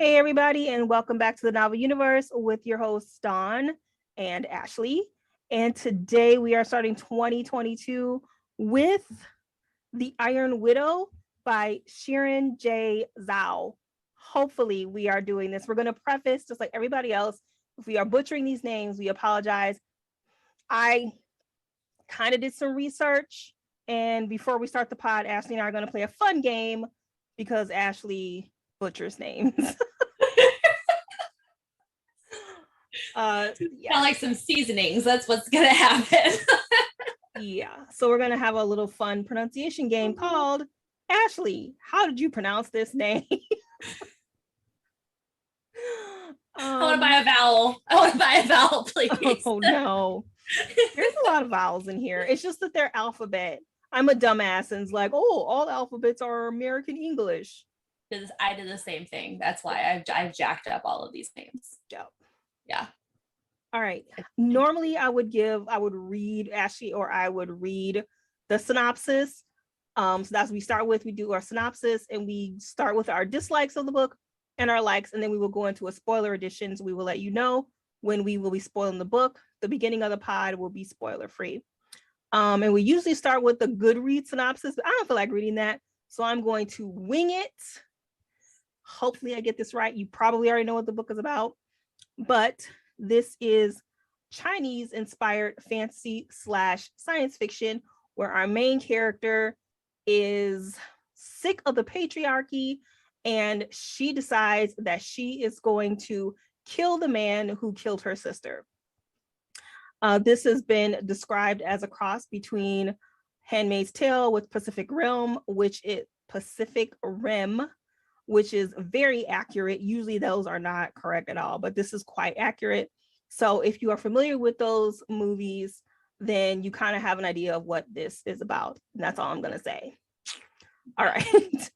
Hey, everybody, and welcome back to the Novel Universe with your hosts, Dawn and Ashley. And today we are starting 2022 with The Iron Widow by Xiran J. Zhao. Hopefully, we are doing this. We're going to preface, just like everybody else, if we are butchering these names, we apologize. I kind of did some research, and before we start the pod, Ashley and I are going to play a fun game because Ashley butchers names. Kind of like some seasonings. That's what's gonna happen. Yeah, so we're gonna have a little fun pronunciation game called Ashley, how did you pronounce this name? I want to buy a vowel. I want to buy a vowel, please. Oh no, there's a lot of vowels in here. It's just that they're alphabet. I'm a dumbass and it's like, oh, all alphabets are American English. I did the same thing. That's why I've jacked up all of these names. Yep. Yeah. All right. Normally I would read Ashley, or I would read the synopsis. So that's what we start with. We do our synopsis and we start with our dislikes of the book and our likes, and then we will go into a spoiler edition. So we will let you know when we will be spoiling the book. The beginning of the pod will be spoiler free. And we usually start with the Goodreads synopsis, but I don't feel like reading that. So I'm going to wing it. Hopefully I get this right. You probably already know what the book is about, but this is Chinese inspired fantasy / science fiction where our main character is sick of the patriarchy and she decides that she is going to kill the man who killed her sister. This has been described as a cross between Handmaid's Tale with Pacific Rim, which is very accurate. Usually those are not correct at all, but this is quite accurate. So if you are familiar with those movies, then you kind of have an idea of what this is about. And that's all I'm going to say. All right.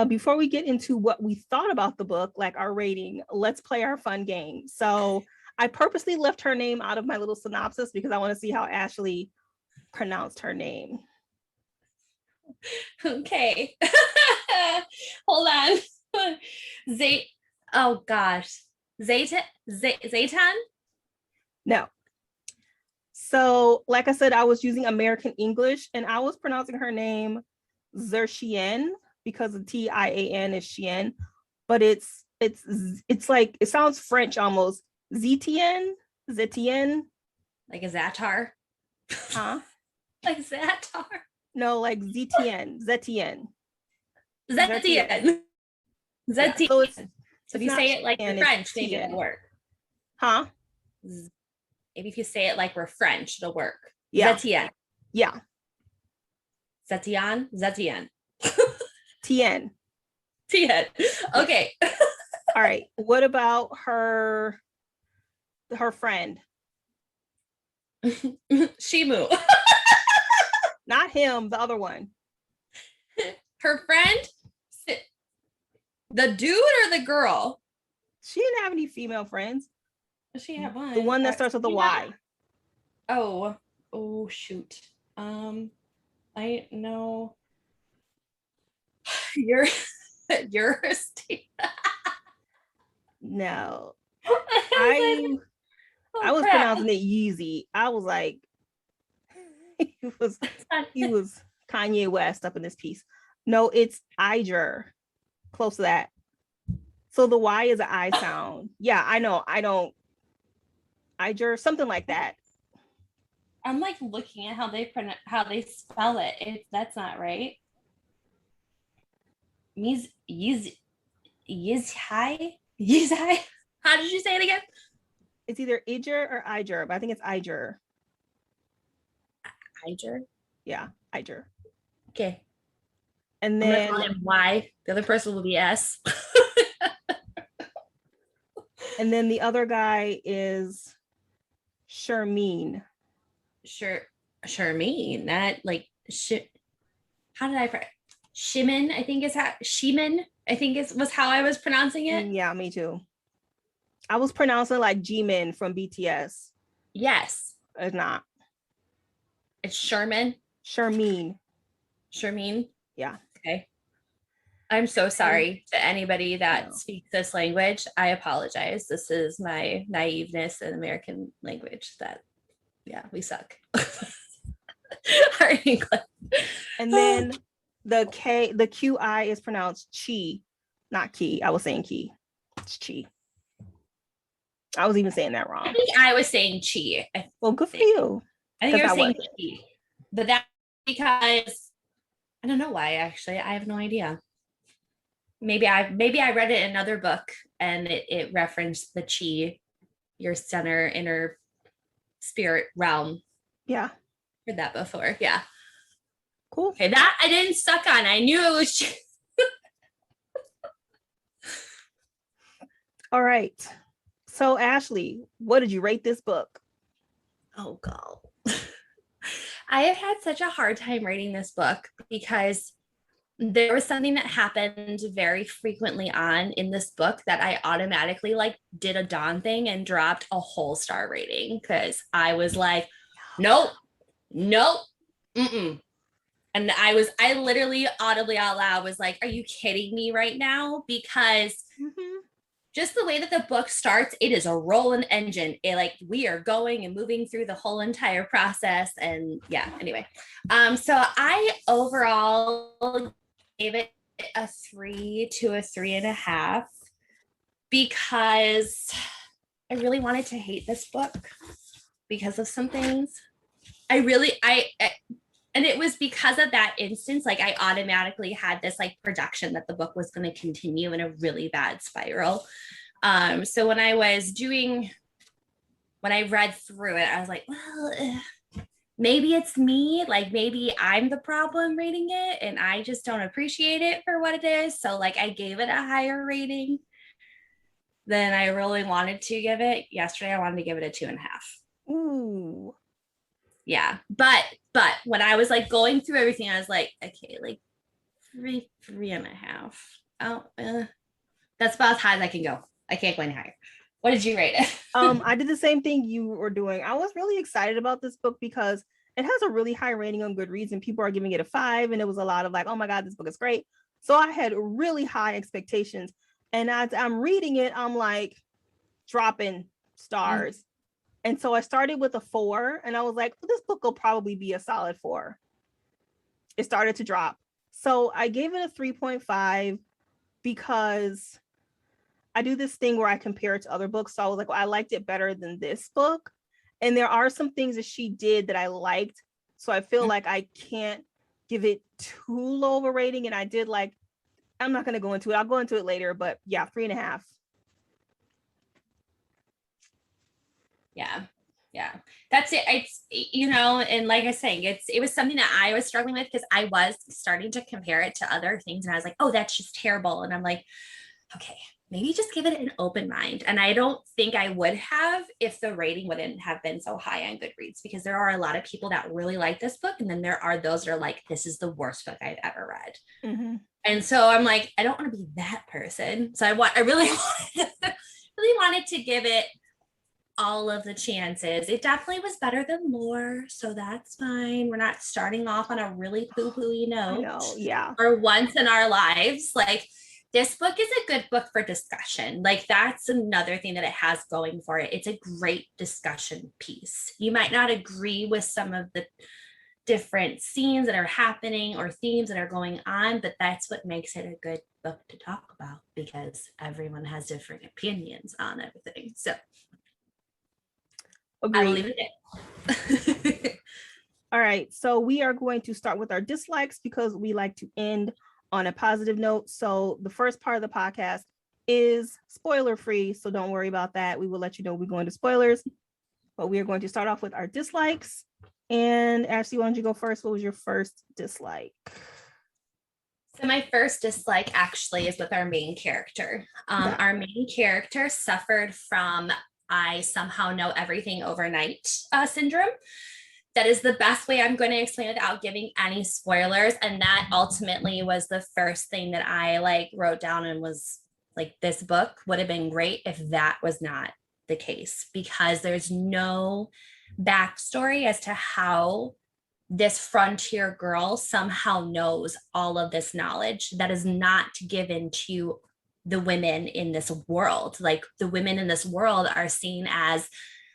Before we get into what we thought about the book, like our rating, let's play our fun game. So I purposely left her name out of my little synopsis because I want to see how Ashley pronounced her name. Okay. Hold on. Oh gosh. Zaytan? No. So like I said, I was using American English and I was pronouncing her name Xiran because the Tian is Xian, but it's like, it sounds French almost. Zetienne? Like a Zatar? Huh? Like Zatar? No, like Zetienne. Zetienne. Yeah, so if you say it like you're French, maybe it'll work. Huh? Maybe if you say it like we're French, it'll work. Yeah. Zetienne. Yeah. Zetienne. Tien. Okay. All right. What about her friend? Shimu. Not him, the other one. Her friend? The dude or the girl? She didn't have any female friends. She had one. The one that starts with a Y. Oh shoot. I know. You're No. I was pronouncing it Yeezy. I was like, he was Kanye West up in this piece. No, it's Iger. Close to that. So the Y is an I sound. Yeah, I know. I don't. Iger, something like that. I'm like looking at how they spell it. That's not right. Yizhai? How did you say it again? It's either Iger or Iger, but I think it's Iger. Iger? Yeah, Iger. Okay. And then I'm gonna call him Y. The other person will be S. And then the other guy is Shermeen. Shermeen. That like how did I Shimin, I think is how Shimin, I think was how I was pronouncing it. Yeah, me too. I was pronouncing like Jimin from BTS. Yes. It's not. It's Shermeen. Shermeen. Yeah. Okay. I'm so sorry to anybody that No. speaks this language. I apologize. This is my naiveness in American language that, yeah, we suck. Our English. And then the QI is pronounced chi, not key. I was saying key. It's chi. I was even saying that I wrong. think I was saying chi. Well, good for you. I think I was saying wasn't. chi. But that's because I don't know why, actually. I have no idea. Maybe I read it in another book and it referenced the chi, your center inner spirit realm. Yeah. Heard that before. Yeah. Cool. Okay, that I didn't suck on. I knew it was chi. All right. So Ashley, what did you rate this book? Oh god. I have had such a hard time reading this book because there was something that happened very frequently on in this book that I automatically like did a Dawn thing and dropped a whole star rating because I was like, nope, mm-mm. And I literally audibly out loud was like, are you kidding me right now? Because just the way that the book starts, it is a rolling engine. Like we are going and moving through the whole entire process. And yeah, anyway. So I overall gave it a 3 to a 3.5 because I really wanted to hate this book because of some things. And it was because of that instance, like I automatically had this like projection that the book was going to continue in a really bad spiral. So when I read through it, I was like, well, maybe it's me, like maybe I'm the problem rating it and I just don't appreciate it for what it is. So like I gave it a higher rating than I really wanted to give it. Yesterday, I wanted to give it a 2.5. Ooh. Yeah. But when I was like going through everything, I was like, okay, like 3.5. Oh, that's about as high as I can go. I can't go any higher. What did you rate it? I did the same thing you were doing. I was really excited about this book because it has a really high rating on Goodreads and people are giving it a 5. And it was a lot of like, oh my God, this book is great. So I had really high expectations. And as I'm reading it, I'm like dropping stars. Mm-hmm. And so I started with a 4 and I was like, this book will probably be a solid 4. It started to drop. So I gave it a 3.5 because I do this thing where I compare it to other books. So I was like, well, I liked it better than this book. And there are some things that she did that I liked. So I feel like I can't give it too low of a rating. And I did like, I'm not going to go into it. I'll go into it later, but yeah, 3.5. Yeah, that's it. It's, and like I was saying, it was something that I was struggling with because I was starting to compare it to other things and I was like, oh, that's just terrible. And I'm like, okay, maybe just give it an open mind. And I don't think I would have if the rating wouldn't have been so high on Goodreads, because there are a lot of people that really like this book. And then there are those that are like, this is the worst book I've ever read. Mm-hmm. And so I'm like, I don't want to be that person. So I really wanted to give it all of the chances. It definitely was better than Lore, so that's fine. We're not starting off on a really poo-poo-y note. No, yeah. Or once in our lives. Like, this book is a good book for discussion. Like, that's another thing that it has going for it. It's a great discussion piece. You might not agree with some of the different scenes that are happening or themes that are going on, but that's what makes it a good book to talk about, because everyone has different opinions on everything. So agreed. I will leave it. All right, so we are going to start with our dislikes because we like to end on a positive note. So the first part of the podcast is spoiler free, so don't worry about that. We will let you know we go into spoilers, but we are going to start off with our dislikes. And Ashley, why don't you go first? What was your first dislike? So my first dislike actually is with our main character. Our main character suffered from I somehow know everything overnight syndrome. That is the best way I'm going to explain it without giving any spoilers. And that ultimately was the first thing that I wrote down and was like, this book would have been great if that was not the case, because there's no backstory as to how this frontier girl somehow knows all of this knowledge that is not given to the women in this world. Like the women in this world are seen as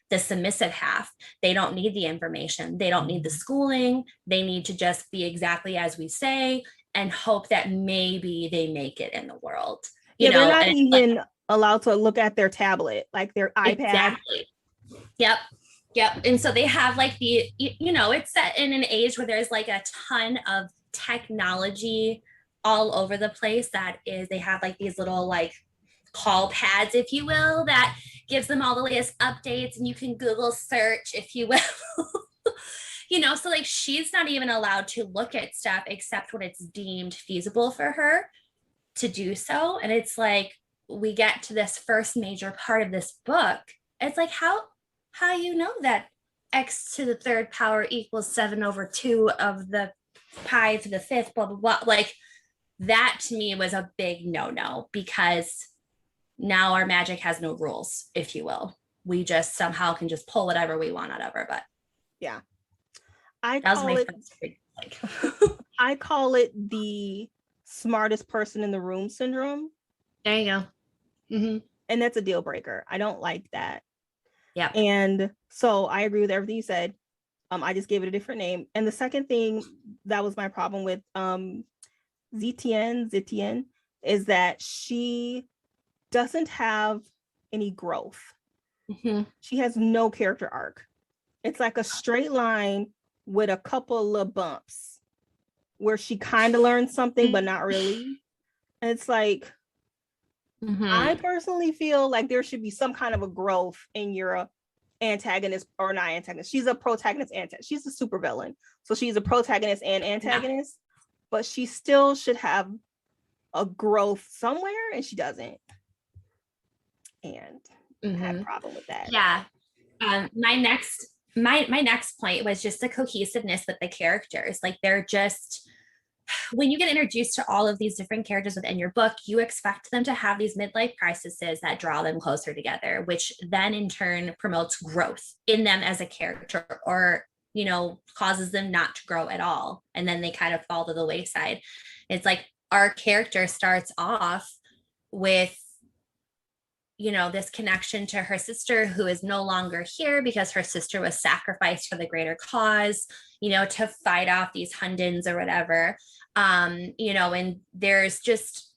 the submissive half. They don't need the information. They don't need the schooling. They need to just be exactly as we say and hope that maybe they make it in the world. You They're know, not and even allowed to look at their tablet, like their iPad. exactly. Yep. Yep. And so they have like it's set in an age where there's like a ton of technology all over the place. They have like these little like call pads, if you will, that gives them all the latest updates, and you can Google search, if you will. So like she's not even allowed to look at stuff except when it's deemed feasible for her to do so. And it's like we get to this first major part of this book. It's like how you know that x to the third power equals 7/2 of the pi to the fifth, blah blah blah. Like that to me was a big no, because now our magic has no rules, if you will. We just somehow can just pull whatever we want out of her. But yeah, I call it the smartest person in the room syndrome. There you go. Mm-hmm. And that's a deal breaker. I don't like that. Yeah. And so I agree with everything you said. I just gave it a different name. And the second thing that was my problem with Zitian is that she doesn't have any growth. Mm-hmm. She has no character arc. It's like a straight line with a couple of bumps where she kind of learns something, but not really. And it's like, I personally feel like there should be some kind of a growth in your antagonist, or not antagonist. She's a protagonist antagonist. She's a supervillain. So she's a protagonist and antagonist, but she still should have a growth somewhere, and she doesn't. And I have a problem with that. Yeah. My next point was just the cohesiveness with the characters. Like they're just, when you get introduced to all of these different characters within your book, you expect them to have these midlife crises that draw them closer together, which then in turn promotes growth in them as a character, or causes them not to grow at all. And then they kind of fall to the wayside. It's like our character starts off with this connection to her sister, who is no longer here because her sister was sacrificed for the greater cause, to fight off these Hundens or whatever. And there's just,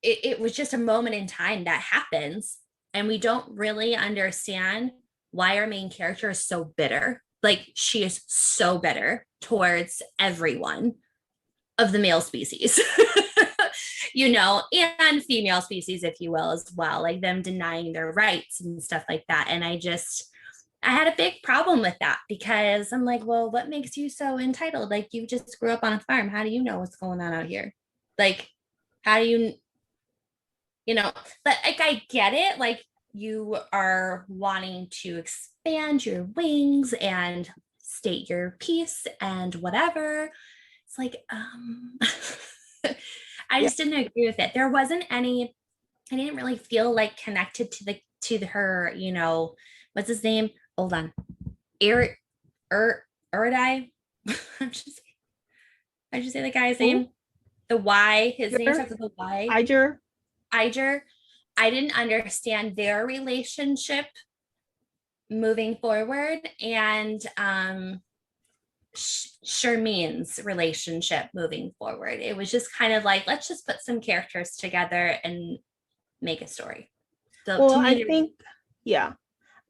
it was just a moment in time that happens, and we don't really understand why our main character is so bitter. Like she is so bitter towards everyone of the male species. And female species, if you will, as well, like them denying their rights and stuff like that. And I had a big problem with that, because I'm like, well, what makes you so entitled? Like you just grew up on a farm. How do you know what's going on out here? Like, how do you, but like, I get it. Like you are wanting to expand your wings and state your piece and whatever. It's like, I just didn't agree with it. There wasn't any, I didn't really feel like connected to her, what's his name? Hold on. Eridai. I just say the guy's name. The Y. His name starts with a Y. Iger. I didn't understand their relationship moving forward, and Shermin's relationship moving forward. It was just kind of like, let's just put some characters together and make a story. So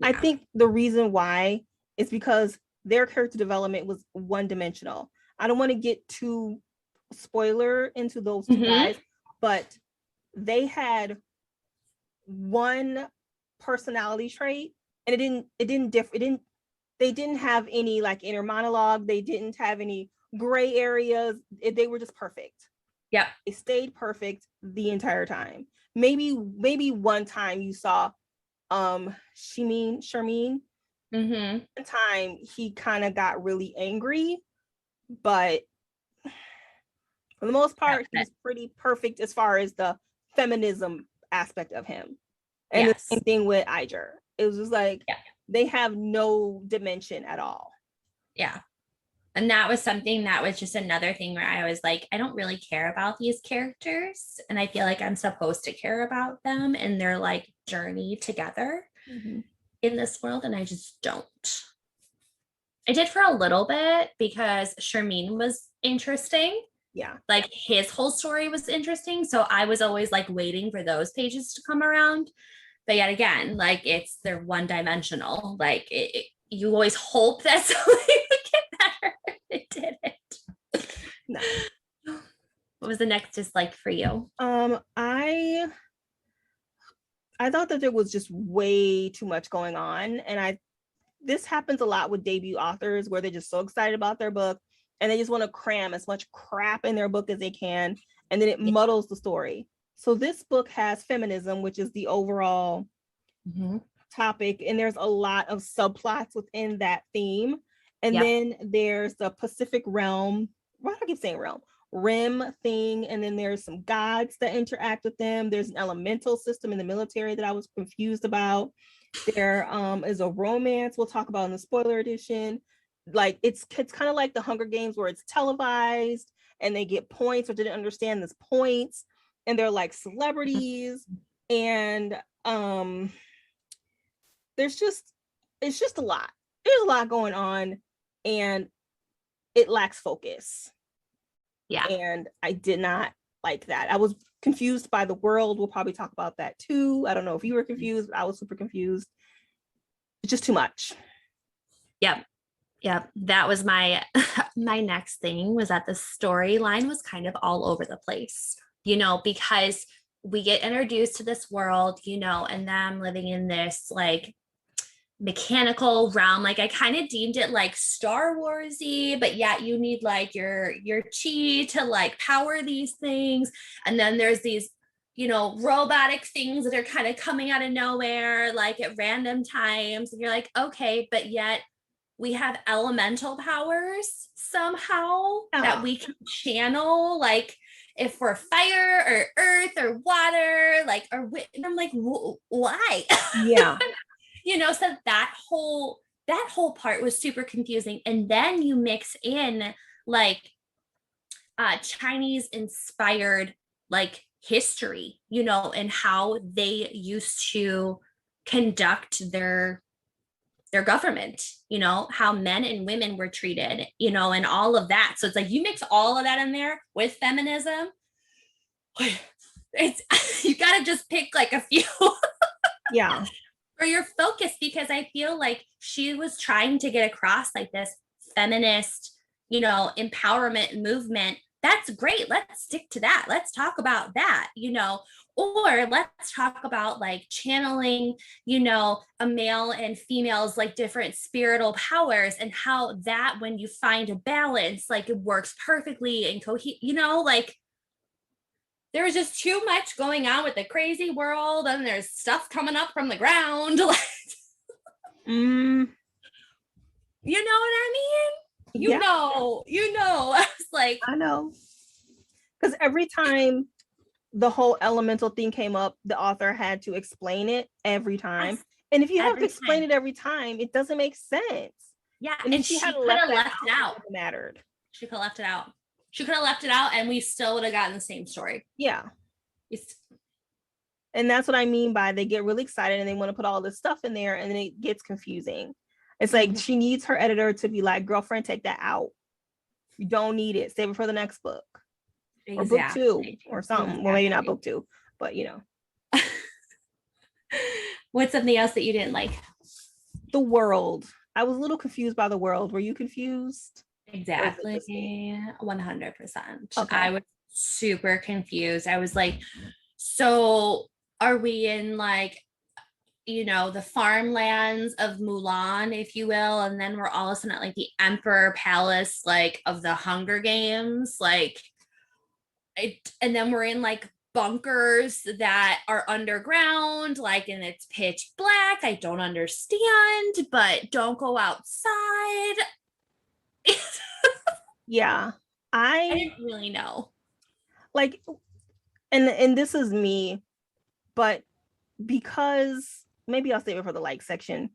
I think the reason why is because their character development was one-dimensional. I don't want to get too spoiler into those two guys, but they had one personality trait, and they didn't have any like inner monologue. They didn't have any gray areas. They were just perfect. Yeah. They stayed perfect the entire time. Maybe one time you saw Shermin. One time he kind of got really angry, but for the most part, he was pretty perfect as far as the feminism aspect of him. And the same thing with Iger. It was just like, they have no dimension at all. Yeah. And that was something that was just another thing where I was like, I don't really care about these characters. And I feel like I'm supposed to care about them and their like journey together in this world. And I just don't. I did for a little bit because Shermine was interesting. Yeah. Like his whole story was interesting. So I was always like waiting for those pages to come around. But yet again, like they're one dimensional. Like you always hope that something would get better. It didn't. No. What was the next dislike for you? I thought that there was just way too much going on. And this happens a lot with debut authors where they're just so excited about their book and they just want to cram as much crap in their book as they can. And then it muddles the story. So this book has feminism, which is the overall topic. And there's a lot of subplots within that theme. And then there's the Pacific realm. Why do I keep saying realm? Rim thing. And then there's some gods that interact with them. There's an elemental system in the military that I was confused about. There is a romance we'll talk about in the spoiler edition. Like it's kind of like the Hunger Games where it's televised and they get points or didn't understand this points. And they're like celebrities. And it's just a lot. There's a lot going on and it lacks focus. Yeah. And I did not like that. I was confused by the world. We'll probably talk about that too. I don't know if you were confused, but I was super confused. It's just too much. Yep. That was my next thing, was that the storyline was kind of all over the place, because we get introduced to this world, and them living in this like mechanical realm. Like I kind of deemed it like Star Warsy, but yet you need like your chi to like power these things. And then there's these, robotic things that are kind of coming out of nowhere, like at random times. And you're like, okay, but yet we have elemental powers somehow that we can channel, like if we're fire or earth or water, like, and I'm like, why? Yeah. So that whole part was super confusing. And then you mix in like Chinese inspired like history, and how they used to conduct their government, how men and women were treated, and all of that. So it's like you mix all of that in there with feminism. You got to just pick like a few. Yeah. For your focus, because I feel like she was trying to get across like this feminist, empowerment movement. That's great. Let's stick to that. Let's talk about that, or let's talk about like channeling, a male and female's like different spiritual powers and how that when you find a balance, like it works perfectly and like there was just too much going on with the crazy world and there's stuff coming up from the ground. You know what I mean? You know, I was like, I know. Because every time the whole elemental thing came up, the author had to explain it every time. Yes, and if you have to explain it every time, it doesn't make sense. Yeah. And she could have left it out. It mattered. She could have left it out. She could have left it out and we still would have gotten the same story. Yeah. And that's what I mean by they get really excited and they want to put all this stuff in there and then it gets confusing. It's like she needs her editor to be like, girlfriend, take that out. You don't need it. Save it for the next book. Or book 2 or something. Exactly. Well, maybe not book 2, but What's something else that you didn't like? The world. I was a little confused by the world. Were you confused? Exactly. 100%. Okay. I was super confused. I was like, so are we in like, the farmlands of Mulan, if you will, and then we're all of a sudden at like the Emperor Palace, like of the Hunger Games, like and then we're in like bunkers that are underground, like, and it's pitch black. I don't understand, but don't go outside. Yeah, I didn't really know. Like, and this is me, but because maybe I'll save it for the like section,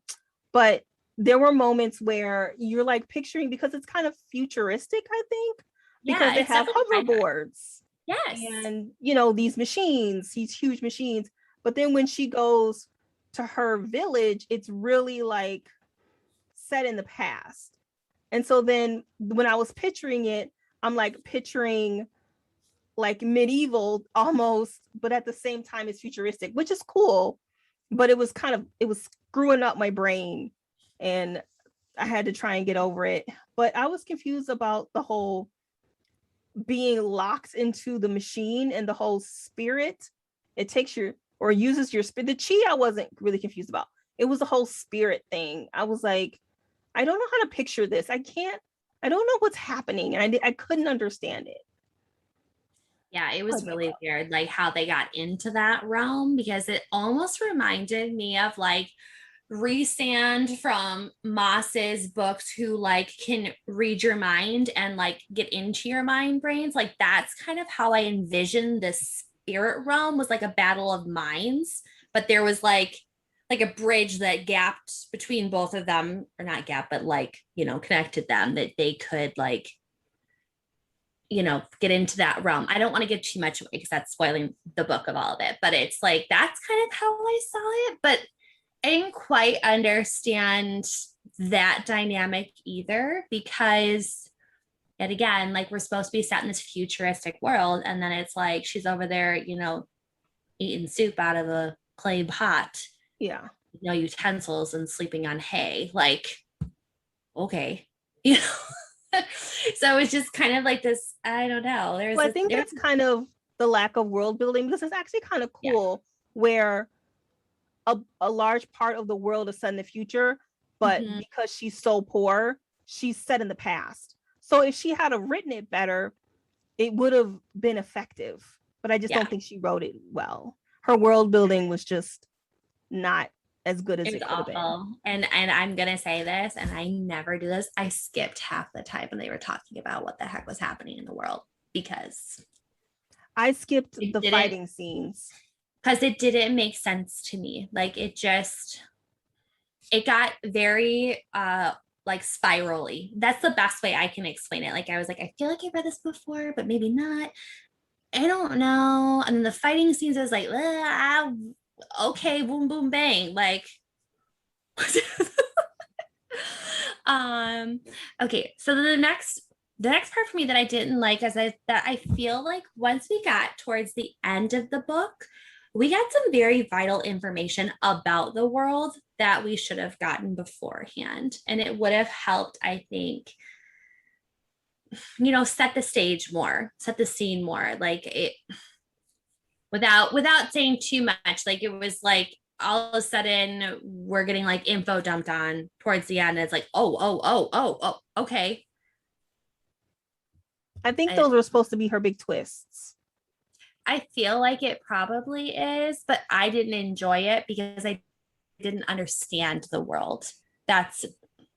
but there were moments where you're like picturing, because it's kind of futuristic, I think, because Yeah, they it's have definitely hybrid. hoverboards Yes. and, you know, these machines, these huge machines. But then when she goes to her village, it's really like set in the past. And so then when I was picturing it, I'm like picturing like medieval almost, but at the same time it's futuristic, which is cool. But it was screwing up my brain, and I had to try and get over it. But I was confused about the whole being locked into the machine and the whole spirit. It takes your, or uses your spirit. The chi I wasn't really confused about. It was the whole spirit thing. I was like, I don't know how to picture this. I don't know what's happening. And I couldn't understand it. Yeah, it was really weird, like how they got into that realm, because it almost reminded me of like Resand from Moss's books, who like can read your mind and like get into your mind brains. Like that's kind of how I envisioned this spirit realm, was like a battle of minds, but there was like a bridge that gapped between both of them, or not gap, but like, you know, connected them, that they could like, you know, get into that realm. I don't want to give too much away because that's spoiling the book of all of it, but it's like that's kind of how I saw it. But I didn't quite understand that dynamic either, because yet again, like we're supposed to be set in this futuristic world, and then it's like she's over there, you know, eating soup out of a clay pot, Yeah. no utensils, and sleeping on hay. Like, okay, you know. So it's just kind of like this, I don't know. Well, I think that's kind of the lack of world building, because it's actually kind of cool where a large part of the world is set in the future, but because she's so poor, she's set in the past. So if she had have written it better, it would have been effective. But I just don't think she wrote it well. Her world building was just not as good as It it was could have been. awful. And I'm gonna say this, and I never do this. I skipped half the time when they were talking about what the heck was happening in the world, because I skipped the fighting scenes because it didn't make sense to me. Like it got very like spirally. That's the best way I can explain it. Like I was like, I feel like I read this before, but maybe not. I don't know. And then the fighting scenes, I was like, okay, boom, boom, bang. Like, okay. So the next part for me that I didn't like is that I feel like once we got towards the end of the book, we got some very vital information about the world that we should have gotten beforehand. And it would have helped, I think, you know, set the stage more, set the scene more. Like it, without saying too much, like it was like all of a sudden we're getting like info dumped on towards the end. It's like, oh, okay. I think those were supposed to be her big twists. I feel like it probably is, but I didn't enjoy it because I didn't understand the world. That's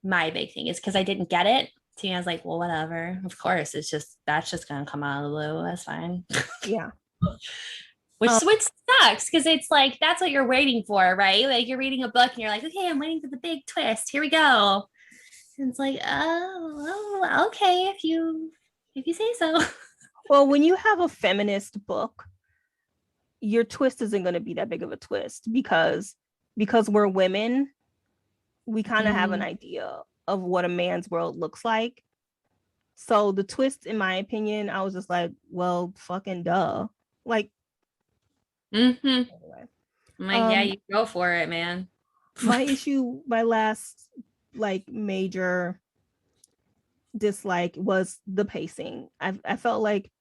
my big thing, is because I didn't get it. So I was like, well, whatever. Of course, that's just gonna come out of the blue. That's fine. Yeah. Which sucks, because it's like that's what you're waiting for, right? Like you're reading a book and you're like, okay, I'm waiting for the big twist. Here we go. And it's like, oh, okay, if you say so. Well, when you have a feminist book, your twist isn't going to be that big of a twist, because we're women, we kind of have an idea of what a man's world looks like. So the twist, in my opinion, I was just like, well, fucking duh. Like, anyway. Like, yeah, you go for it, man. my last like major dislike was the pacing. I felt like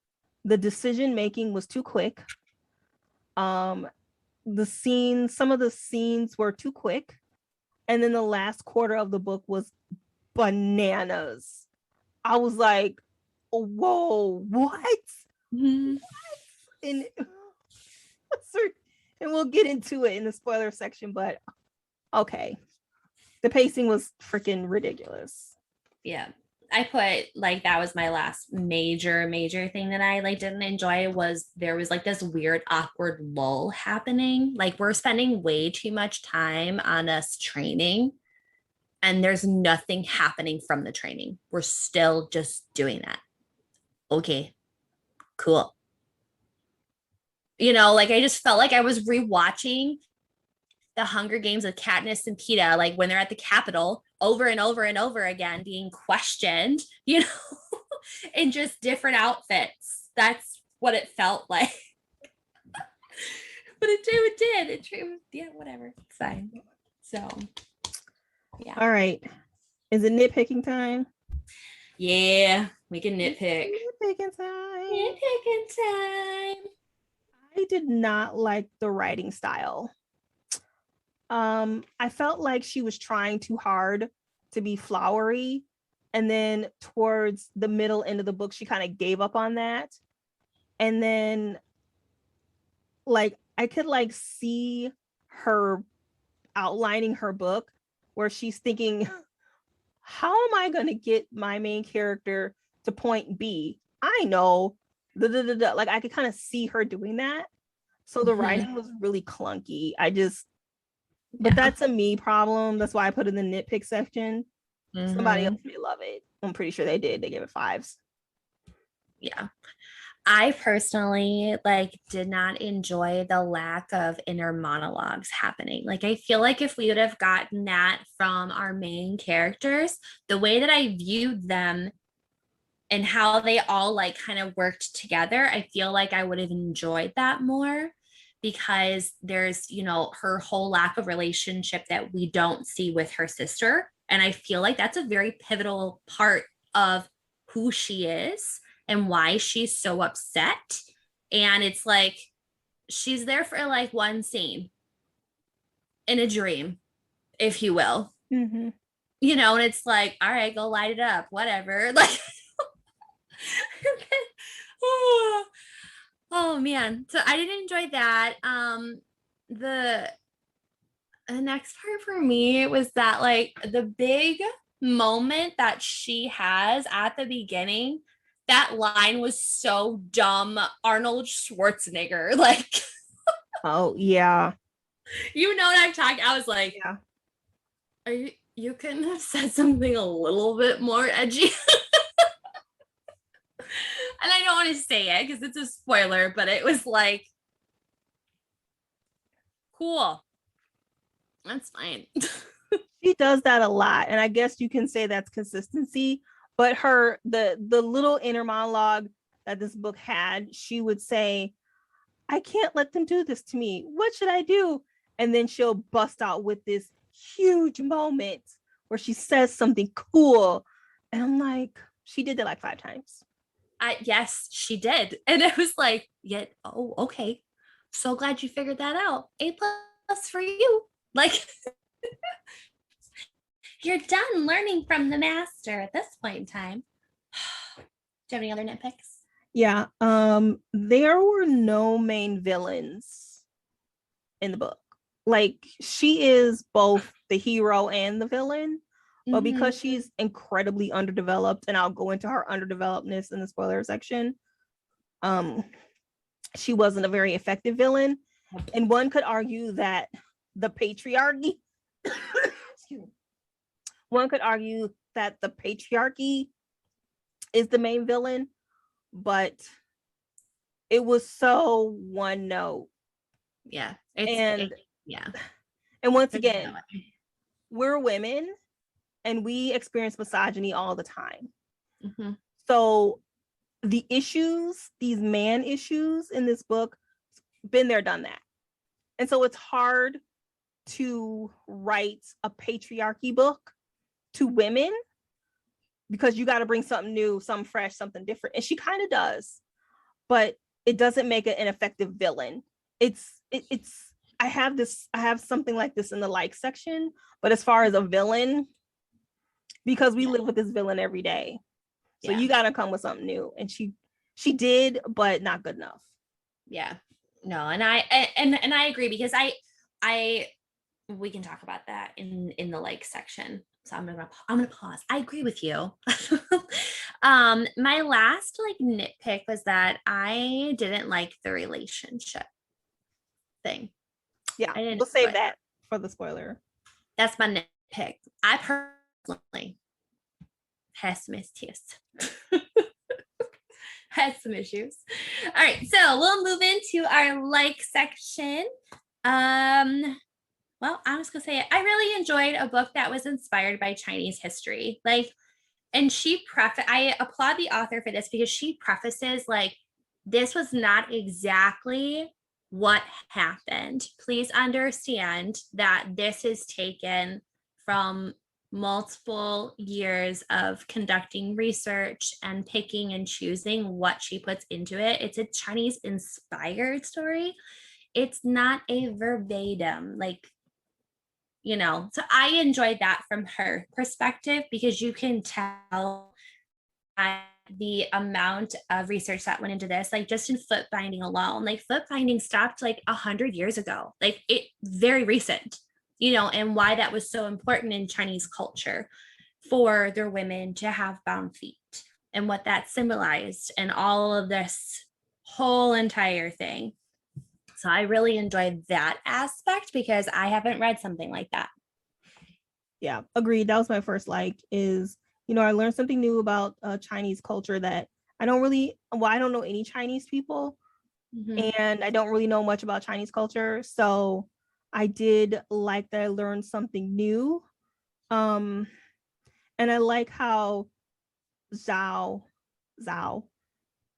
the decision making was too quick. Some of the scenes were too quick, and then the last quarter of the book was bananas. I was like, whoa, what? Mm-hmm. And we'll get into it in the spoiler section, but okay, the pacing was freaking ridiculous. Yeah, I put like that was my last major thing that I like didn't enjoy, was there was like this weird awkward lull happening. Like we're spending way too much time on us training, and there's nothing happening from the training. We're still just doing that. Okay, cool. You know, like I just felt like I was rewatching the Hunger Games with Katniss and Peeta, like when they're at the Capitol over and over and over again, being questioned, you know, in just different outfits. That's what it felt like. But it did. Yeah, whatever. It's fine. So, yeah. All right. Is it nitpicking time? Yeah, we can nitpick. Nitpicking time. Nitpicking time. I did not like the writing style. I felt like she was trying too hard to be flowery, and then towards the middle end of the book, she kind of gave up on that. And then, like, I could like see her outlining her book where she's thinking, how am I going to get my main character to point B? I know, like I could kind of see her doing that. So the writing was really clunky. But that's a me problem. That's why I put it in the nitpick section. Somebody else may love it. I'm pretty sure they did. They gave it 5s. Yeah. I personally like did not enjoy the lack of inner monologues happening. Like I feel like if we would have gotten that from our main characters, the way that I viewed them and how they all like kind of worked together, I feel like I would have enjoyed that more, because there's, you know, her whole lack of relationship that we don't see with her sister. And I feel like that's a very pivotal part of who she is and why she's so upset. And it's like, she's there for like one scene in a dream, if you will. Mm-hmm. You know, and it's like, all right, go light it up, whatever. Like, oh man. So I didn't enjoy that. The next part for me was that like the big moment that she has at the beginning, that line was so dumb. Arnold Schwarzenegger, like, Oh yeah. you know what I'm talking. I was like, Yeah. you couldn't have said something a little bit more edgy. And I don't want to say it because it's a spoiler, but it was like, cool. That's fine. She does that a lot. And I guess you can say that's consistency. But the little inner monologue that this book had, she would say, I can't let them do this to me. What should I do? And then she'll bust out with this huge moment where she says something cool. And I'm like, she did that like 5 times. Yes, she did. And it was like, yeah, oh, okay. So glad you figured that out. A+ for you. Like, you're done learning from the master at this point in time. Do you have any other nitpicks? Yeah. There were no main villains in the book. Like, she is both the hero and the villain. But because she's incredibly underdeveloped, and I'll go into her underdevelopedness in the spoiler section, she wasn't a very effective villain. And one could argue that the patriarchy, one could argue that the patriarchy is the main villain, but it was so one note. Yeah. And once again, we're women and we experience misogyny all the time. So the issues, these man issues in this book, been there, done that. And so it's hard to write a patriarchy book to women because you got to bring something new, something fresh, something different. And she kind of does, but it doesn't make it an effective villain. I have something like this in the like section, but as far as a villain, because we live with this villain every day. So you got to come with something new. And she did, but not good enough. Yeah. No, and I agree, because we can talk about that in the like section. So I'm gonna pause. I agree with you. My last like nitpick was that I didn't like the relationship thing. Yeah, we'll save that for the spoiler. That's my nitpick. I has some issues. Has some issues. All right, so we'll move into our like section. Well, I'm just gonna say it. I really enjoyed a book that was inspired by Chinese history. Like, and I applaud the author for this because she prefaces like, this was not exactly what happened. Please understand that this is taken from multiple years of conducting research and picking and choosing what she puts into it. It's a Chinese inspired story. It's not a verbatim, like, so I enjoyed that from her perspective because you can tell the amount of research that went into this, like just in foot binding alone. Like foot binding stopped like 100 years ago, like it very recent, and why that was so important in Chinese culture for their women to have bound feet and what that symbolized and all of this whole entire thing. So I really enjoyed that aspect because I haven't read something like that. Yeah, agreed. That was my first is, I learned something new about Chinese culture that I don't know any Chinese people, and I don't really know much about Chinese culture. So I did like that I learned something new. And I like how Zhao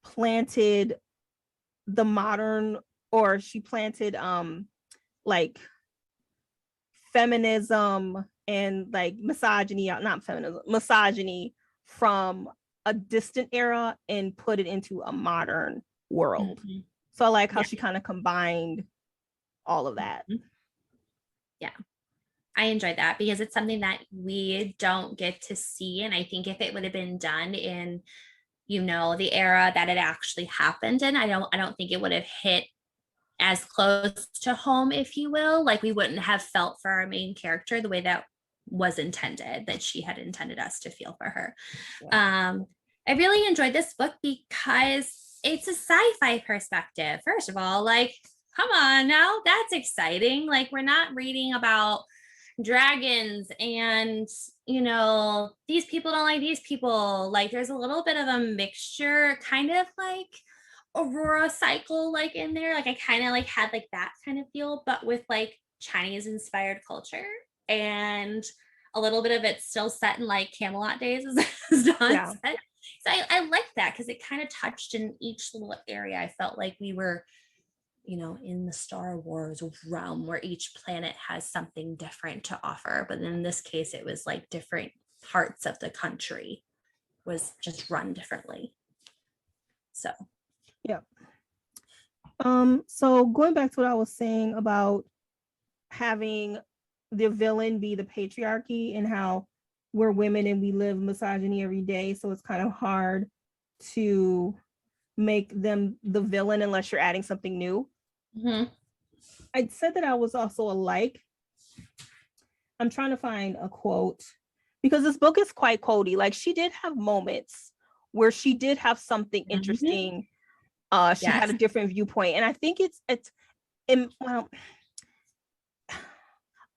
planted the modern, or she planted like feminism and like misogyny from a distant era and put it into a modern world. So I like how she kind of combined all of that. Yeah, I enjoyed that because it's something that we don't get to see. And I think if it would have been done in, the era that it actually happened in, I don't think it would have hit as close to home, if you will. Like we wouldn't have felt for our main character the way that was intended, that she had intended us to feel for her. I really enjoyed this book because it's a sci-fi perspective. First of all, like, come on now, that's exciting. Like we're not reading about dragons and these people don't like these people. Like there's a little bit of a mixture, kind of like Aurora cycle like in there. Like I kind of like had like that kind of feel, but with like Chinese inspired culture, and a little bit of it still set in like Camelot days, as Dawn said. So I like that because it kind of touched in each little area. I felt like we were in the Star Wars realm where each planet has something different to offer. But in this case, it was like different parts of the country was just run differently. So, yeah. So going back to what I was saying about having the villain be the patriarchy and how we're women and we live misogyny every day. So it's kind of hard to make them the villain unless you're adding something new. I said that I was also a like. I'm trying to find a quote because this book is quite quotey. Like she did have moments where she did have something interesting. She had a different viewpoint, and I think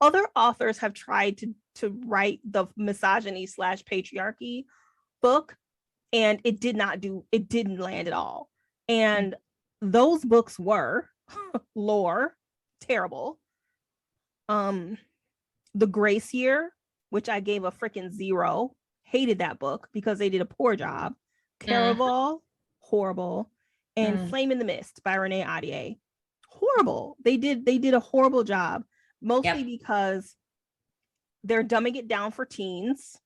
other authors have tried to write the misogyny / patriarchy book, and it didn't land at all. And those books were lore, terrible. The Grace Year, which I gave a freaking 0, hated that book because they did a poor job. Caraval, horrible. And Flame in the Mist by Renee Ahdieh, horrible. They did a horrible job, mostly because they're dumbing it down for teens.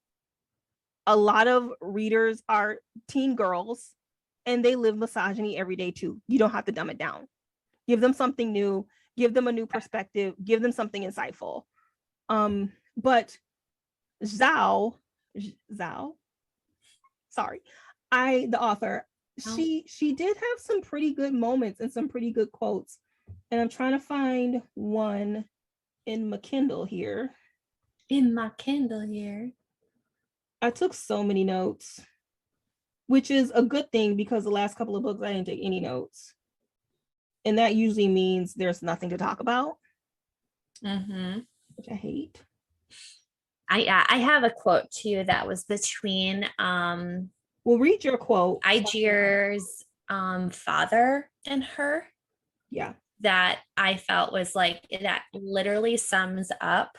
A lot of readers are teen girls, and they live misogyny every day too. You don't have to dumb it down. Give them something new, give them a new perspective, give them something insightful. But Zhao, sorry, the author, she did have some pretty good moments and some pretty good quotes. And I'm trying to find one in my Kindle here. I took so many notes, which is a good thing because the last couple of books I didn't take any notes. And that usually means there's nothing to talk about, which I hate. I have a quote too that was between We'll read your quote. Igir's father and her Yeah. that I felt was like that literally sums up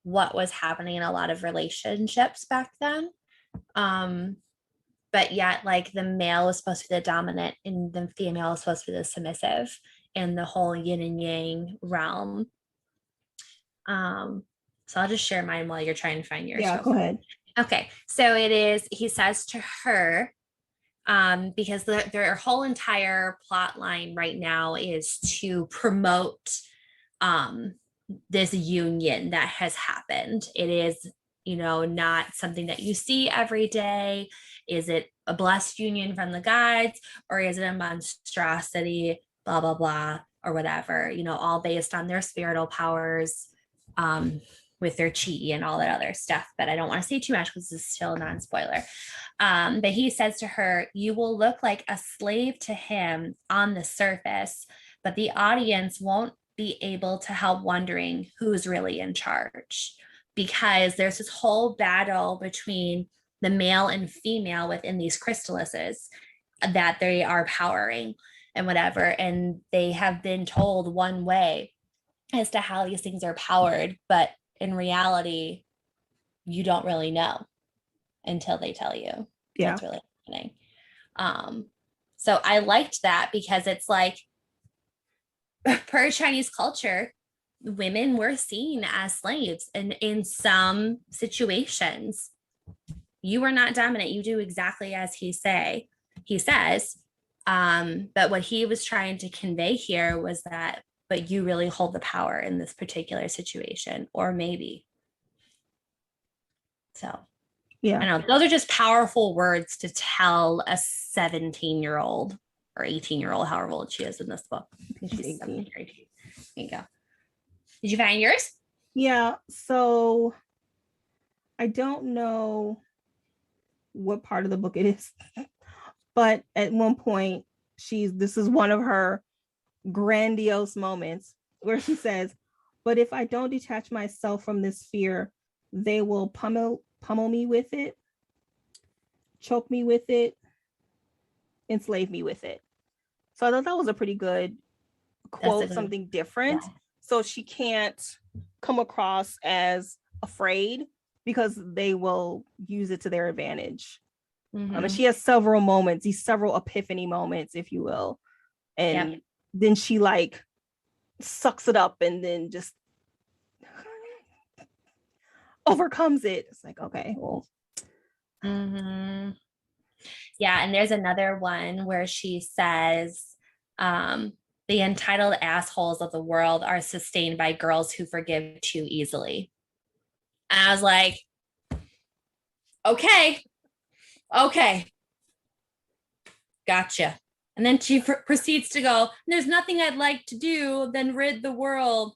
what was happening in a lot of relationships back then. But yet like the male was supposed to be the dominant and the female was supposed to be the submissive in the whole yin and yang realm. So I'll just share mine while you're trying to find yours. Yeah, go ahead. Okay, so it is, he says to her, because their whole entire plot line right now is to promote this union that has happened. It is, not something that you see every day. Is it a blessed union from the gods, or is it a monstrosity, blah, blah, blah, or whatever, all based on their spiritual powers, with their chi and all that other stuff. But I don't want to say too much because this is still a non-spoiler. But he says to her, you will look like a slave to him on the surface, but the audience won't be able to help wondering who's really in charge, because there's this whole battle between the male and female within these chrysalises that they are powering and whatever. And they have been told one way as to how these things are powered, but in reality, you don't really know until they tell you. Yeah. What's really happening. So I liked that because it's like, per Chinese culture, women were seen as slaves, and in some situations, you are not dominant. You do exactly as he says. But what he was trying to convey here was that, but you really hold the power in this particular situation, or maybe. So yeah, I know those are just powerful words to tell a 17-year-old or 18-year-old, however old she is in this book. I think she's 17 or 18. There you go. Did you find yours? Yeah. So I don't know what part of the book it is, but at one point this is one of her grandiose moments where she says, but if I don't detach myself from this fear, they will pummel me with it, choke me with it, enslave me with it. So I thought that was a pretty good quote, something different. Yeah. So she can't come across as afraid because they will use it to their advantage. And she has several moments, these several epiphany moments, if you will. And then she like sucks it up and then just overcomes it. It's like, okay, well. Yeah. And there's another one where she says, the entitled assholes of the world are sustained by girls who forgive too easily. And I was like, okay, gotcha. And then she proceeds to go, there's nothing I'd like to do than rid the world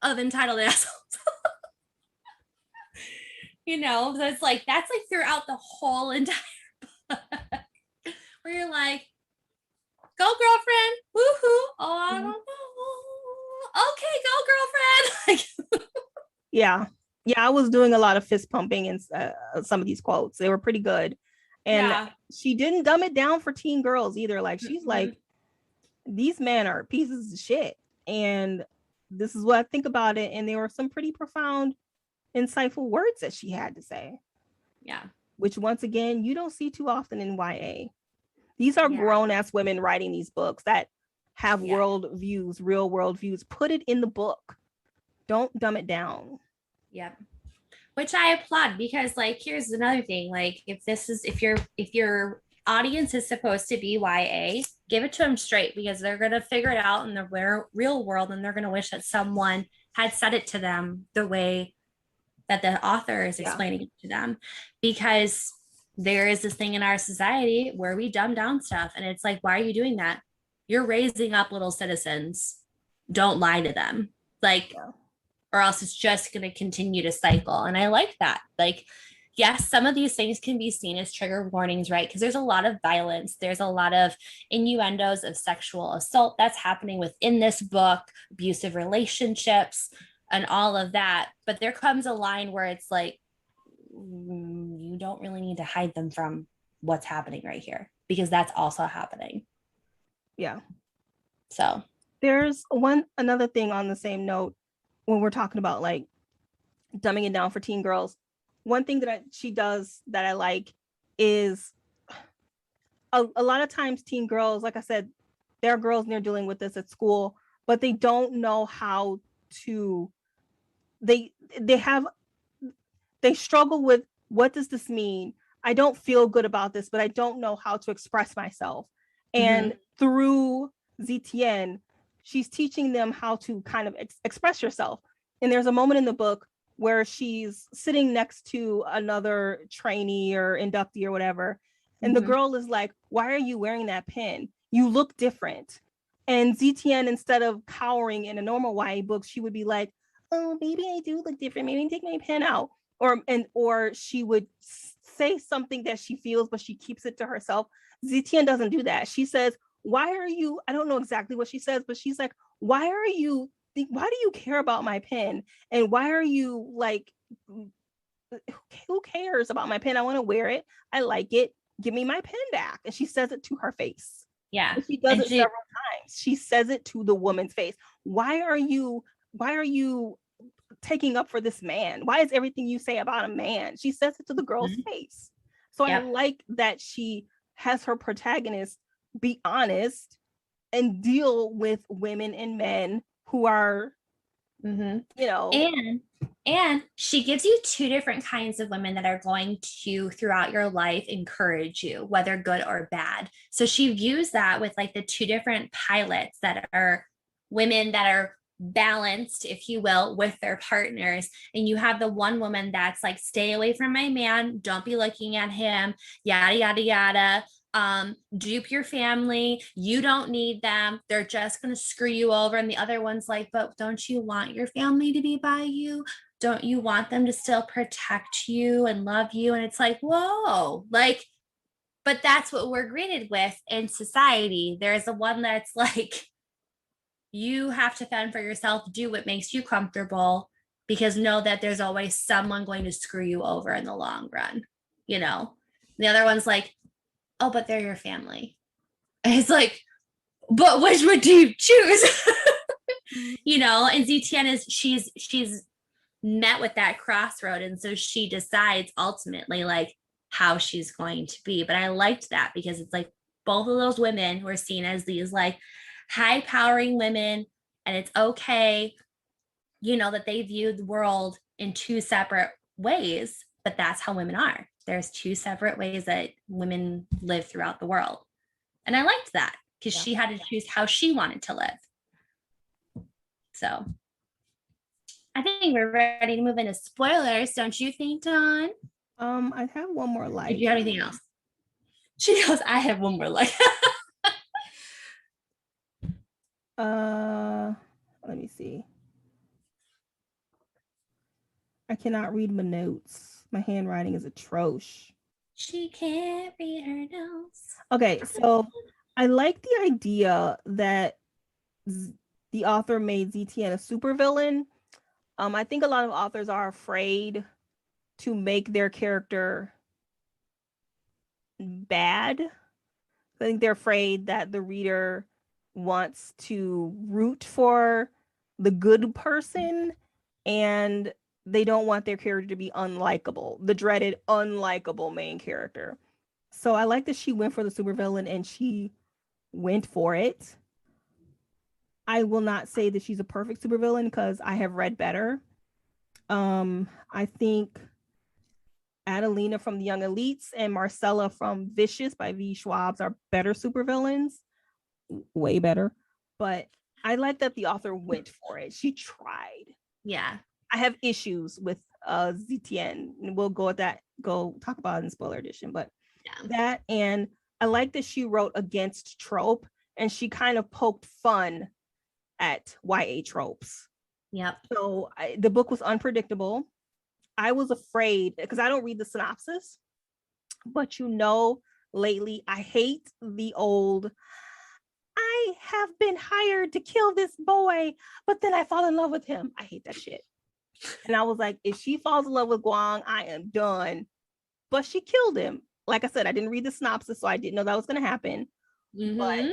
of entitled assholes. So it's like, that's like throughout the whole entire book, where you're like, go girlfriend, woohoo, oh, I don't know, okay, go girlfriend. Yeah, I was doing a lot of fist pumping in some of these quotes. They were pretty good. And she didn't dumb it down for teen girls either. Like, she's like, these men are pieces of shit. And this is what I think about it. And there were some pretty profound, insightful words that she had to say. Yeah. Which, once again, you don't see too often in YA. These are grown-ass women writing these books that have world views, real world views. Put it in the book. Don't dumb it down. Yep. Which I applaud, because like, here's another thing. Like, if your audience is supposed to be YA, give it to them straight, because they're going to figure it out in the real world. And they're going to wish that someone had said it to them the way that the author is explaining it to them, because there is this thing in our society where we dumb down stuff. And it's like, why are you doing that? You're raising up little citizens. Don't lie to them. Like, or else it's just going to continue to cycle. And I like that. Like, yes, some of these things can be seen as trigger warnings, right? Because there's a lot of violence. There's a lot of innuendos of sexual assault that's happening within this book, abusive relationships. and all of that. But there comes a line where it's like, you don't really need to hide them from what's happening right here, because that's also happening. Yeah. So there's another thing on the same note when we're talking about like dumbing it down for teen girls. One thing that she does that I like is a lot of times teen girls, like I said, there are girls and they're dealing with this at school, but they don't know how to, they struggle with, what does this mean? I don't feel good about this, but I don't know how to express myself. And through ZTN, she's teaching them how to kind of express yourself. And there's a moment in the book where she's sitting next to another trainee or inductee or whatever. And the girl is like, why are you wearing that pin? You look different. And ZTN, instead of cowering in a normal YA book, she would be like, oh, maybe I do look different. Maybe take my pin out. Or she would say something that she feels, but she keeps it to herself. ZTN doesn't do that. She says, why are you, I don't know exactly what she says, but she's like, why do you care about my pen? And why are you like, who cares about my pen? I want to wear it. I like it. Give me my pen back. And she says it to her face. Yeah. And she does it several times. She says it to the woman's face. Why are you taking up for this man? Why is everything you say about a man? She says it to the girl's face. So I like that she has her protagonist be honest and deal with women and men who are, you know. And she gives you two different kinds of women that are going to, throughout your life, encourage you, whether good or bad. So she views that with like the two different pilots that are women that are balanced, if you will, with their partners. And you have the one woman that's like, stay away from my man, don't be looking at him, yada yada yada, dupe your family, you don't need them, they're just going to screw you over. And the other one's like, but don't you want your family to be by you? Don't you want them to still protect you and love you? And it's like, whoa, like, but that's what we're greeted with in society. There's the one that's like, you have to fend for yourself, do what makes you comfortable, because know that there's always someone going to screw you over in the long run, you know. The other one's like, oh, but they're your family. And it's like, but which one do you choose? You know, and ZTN is, she's met with that crossroad, and so she decides ultimately like how she's going to be. But I liked that because it's like both of those women were seen as these like high powering women, and it's okay, you know, that they view the world in two separate ways, but that's how women are. There's two separate ways that women live throughout the world. And I liked that because she had to choose how she wanted to live. So I think we're ready to move into spoilers, don't you think, Dawn? I have one more life. Do you have anything else? She goes, I have one more life. Let me see. I cannot read my notes. My handwriting is atrocious. She can't read her notes. Okay, so I like the idea that the author made ZTN a supervillain. I think a lot of authors are afraid to make their character bad. I think they're afraid that the reader wants to root for the good person, and they don't want their character to be unlikable, the dreaded unlikable main character. So I like that she went for the supervillain, and she went for it. I will not say that she's a perfect supervillain because I have read better. I think Adelina from The Young Elites and Marcella from Vicious by V. Schwab's are better supervillains, way better. But I like that the author went for it. She tried. Yeah. I have issues with ZTN, and we'll go talk about it in spoiler edition. But that, and I like that she wrote against trope, and she kind of poked fun at YA tropes. Yep. So the book was unpredictable. I was afraid because I don't read the synopsis, but lately I hate the old, I I have been hired to kill this boy, but then I fall in love with him. I hate that shit. And I was like, if she falls in love with Guang, I am done. But she killed him. Like I said, I didn't read the synopsis, so I didn't know that was going to happen. But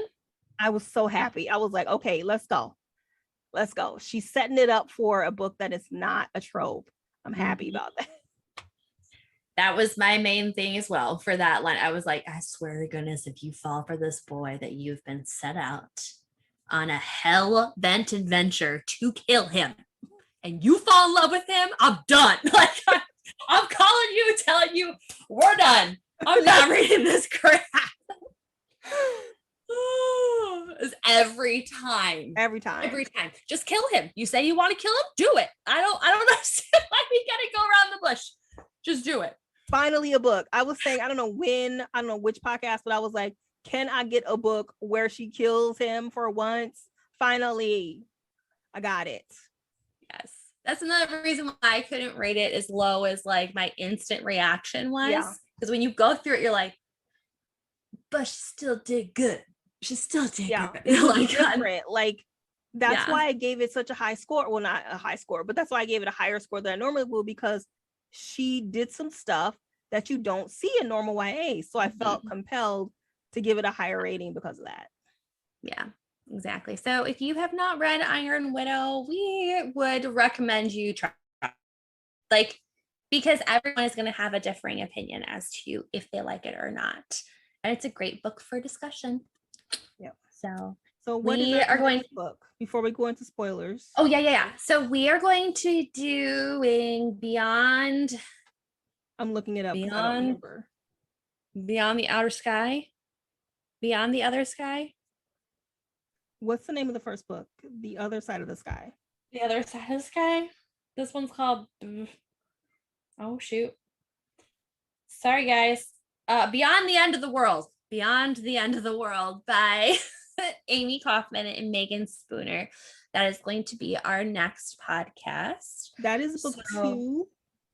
I was so happy. I was like, okay, let's go. Let's go. She's setting it up for a book that is not a trope. I'm happy about that. That was my main thing as well for that line. I was like, I swear to goodness, if you fall for this boy, that you've been set out on a hell-bent adventure to kill him, and you fall in love with him, I'm done. Like, I'm calling you, telling you, we're done. I'm not reading this crap. It's every time. Just kill him. You say you want to kill him, do it. I don't understand why we gotta go around the bush. Just do it. Finally, a book. I was saying, I don't know which podcast, but I was like, can I get a book where she kills him for once? Finally, I got it. Yes. That's another reason why I couldn't rate it as low as like my instant reaction was. Because when you go through it, you're like, but she still did good. She still did good. It was different. Like, that's why I gave it such a high score. Well, not a high score, but that's why I gave it a higher score than I normally would, because she did some stuff that you don't see in normal YA. So I felt compelled to give it a higher rating because of that. Yeah, exactly. So if you have not read Iron Widow, we would recommend you try. Like, because everyone is going to have a differing opinion as to if they like it or not. And it's a great book for discussion. Yeah. So what we is are going to book before we go into spoilers? Oh, yeah. So we are going to doing Beyond. I'm looking it up. Beyond the Outer Sky. Beyond the Other Sky. What's the name of the first book? The Other Side of the Sky. The Other Side of the Sky. This one's called. Oh shoot. Sorry, guys. Beyond the End of the World. Beyond the End of the World by Amy Kaufman and Megan Spooner. That is going to be our next podcast. That is book 2,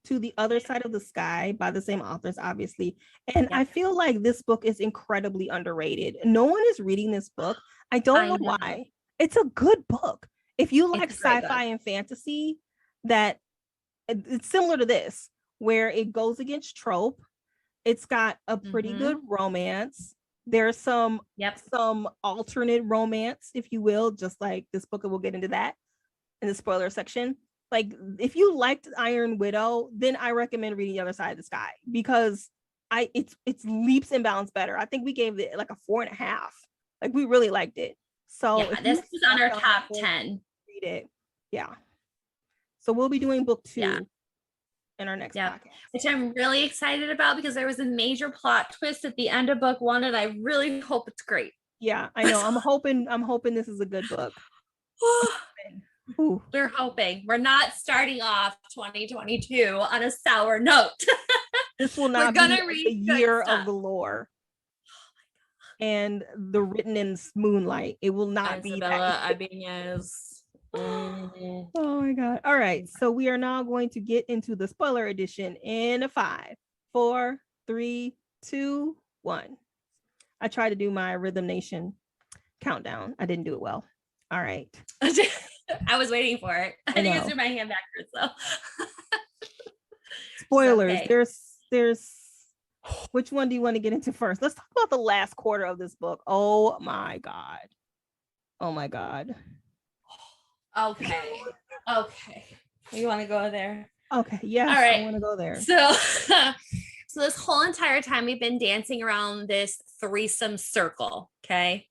To the Other Side of the Sky, by the same authors, obviously. And I feel like this book is incredibly underrated. No one is reading this book. I don't know why. It's a good book. If you like sci-fi and fantasy, that it's similar to this, where it goes against trope. It's got a pretty good romance. There's some alternate romance, if you will, just like this book, and we'll get into that in the spoiler section. Like, if you liked Iron Widow, then I recommend reading The Other Side of the Sky, because it's leaps and bounds better. I think we gave it like a 4.5. Like, we really liked it. So this is on our top 10. Read it. Yeah. So we'll be doing book 2 in our next podcast, which I'm really excited about, because there was a major plot twist at the end of book 1, and I really hope it's great. Yeah, I know. I'm hoping this is a good book. We're hoping. We're not starting off 2022 on a sour note. This will not be the year of the lore and the written in moonlight. It will not be that. Oh my god. All right, so we are now going to get into the spoiler edition in 5, 4, 3, 2, 1. I tried to do my Rhythm Nation countdown. I didn't do it well. All right. I was waiting for it. I think it's through my hand backwards though. Spoilers. Okay. There's which one do you want to get into first? Let's talk about the last quarter of this book. Oh my god. Okay. You want to go there? Okay. Yeah. All right. I want to go there. So this whole entire time we've been dancing around this threesome circle. Okay.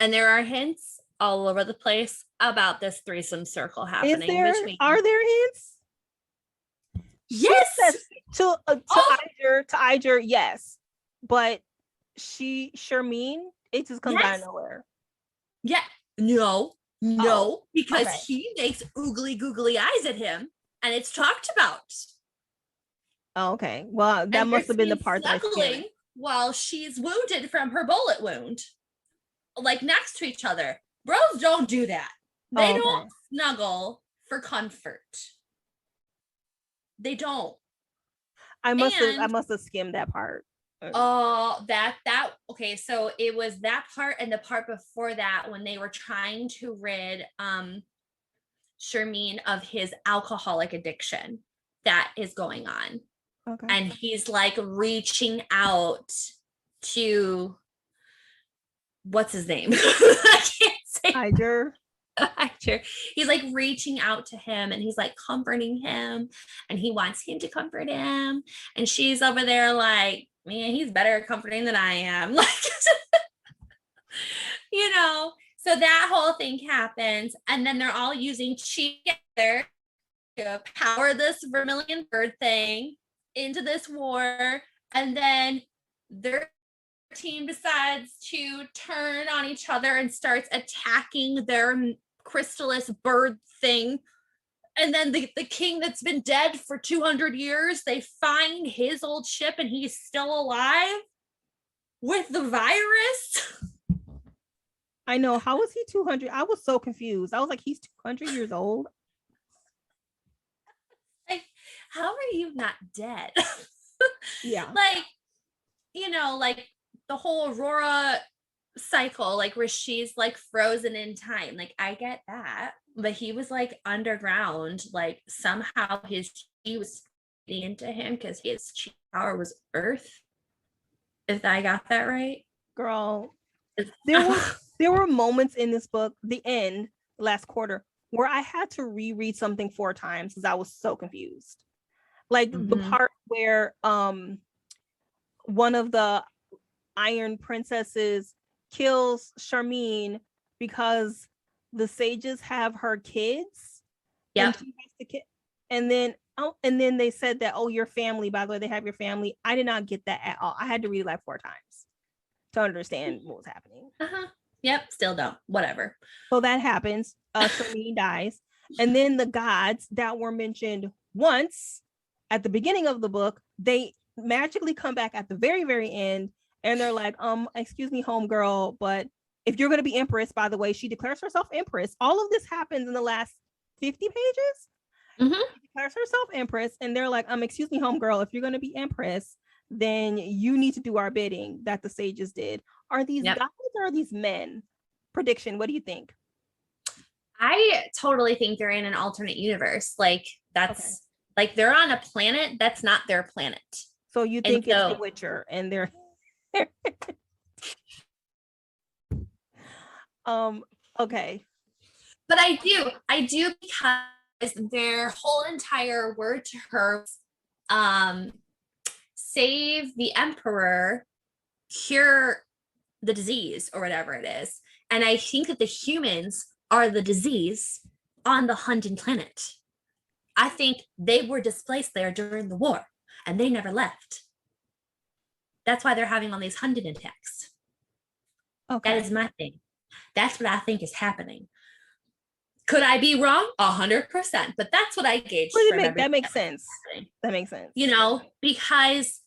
And there are hints all over the place about this threesome circle happening. Are there hints? Yes. To Iger, yes. But Shermeen, it just comes out of nowhere. Yeah. No, because he makes oogly googly eyes at him, and it's talked about. Oh, okay. Well, that must have been the part that I skipped. While she's wounded from her bullet wound, like next to each other. Bros don't do that. They don't snuggle for comfort. They don't. I must have skimmed that part. Oh, that okay. So it was that part and the part before that when they were trying to rid Shermine of his alcoholic addiction that is going on. Okay. And he's like reaching out to what's his name? I can't say Hyder. actor. He's like reaching out to him and he's like comforting him and he wants him to comfort him. And she's over there like, man, he's better at comforting than I am. Like, so that whole thing happens. And then they're all using chi together to power this vermilion bird thing into this war. And then their team decides to turn on each other and starts attacking their crystallis bird thing. And then the king that's been dead for 200 years, they find his old ship and he's still alive with the virus. I know. How was he 200? I was so confused. I was like, he's 200 years old. Like, how are you not dead? Yeah. Like, like the whole Aurora cycle, like where she's like frozen in time. Like, I get that. But he was like underground. Like, somehow his chi was feeding into him because his chi power was earth. If I got that right. Girl, there were moments in this book, the end, last quarter, where I had to reread something 4 times because I was so confused. Like the part where one of the Iron Princesses kills Charmine because the sages have her kids. Yeah. And she has to and then they said that, oh, your family, by the way, they have your family. I did not get that at all. I had to read it like 4 times to understand what was happening. Yep, still don't. Whatever. So that happens. Charmine dies. And then the gods that were mentioned once at the beginning of the book, they magically come back at the very, very end. And they're like, excuse me, homegirl, but if you're going to be empress, by the way, she declares herself empress. All of this happens in the last 50 pages. She declares herself empress. And they're like, excuse me, homegirl, if you're going to be empress, then you need to do our bidding that the sages did. Are these gods or are these men? Prediction, what do you think? I totally think they're in an alternate universe. Like, that's like they're on a planet that's not their planet. So you think it's The Witcher and they're okay. But I do because their whole entire word to her save the emperor, cure the disease or whatever it is. And I think that the humans are the disease on the Hunden planet. I think they were displaced there during the war and they never left. That's why they're having all these Hunden attacks. Okay. That is my thing. That's what I think is happening. Could I be wrong? 100%. But that's what I gauged. That makes sense. That makes sense. Because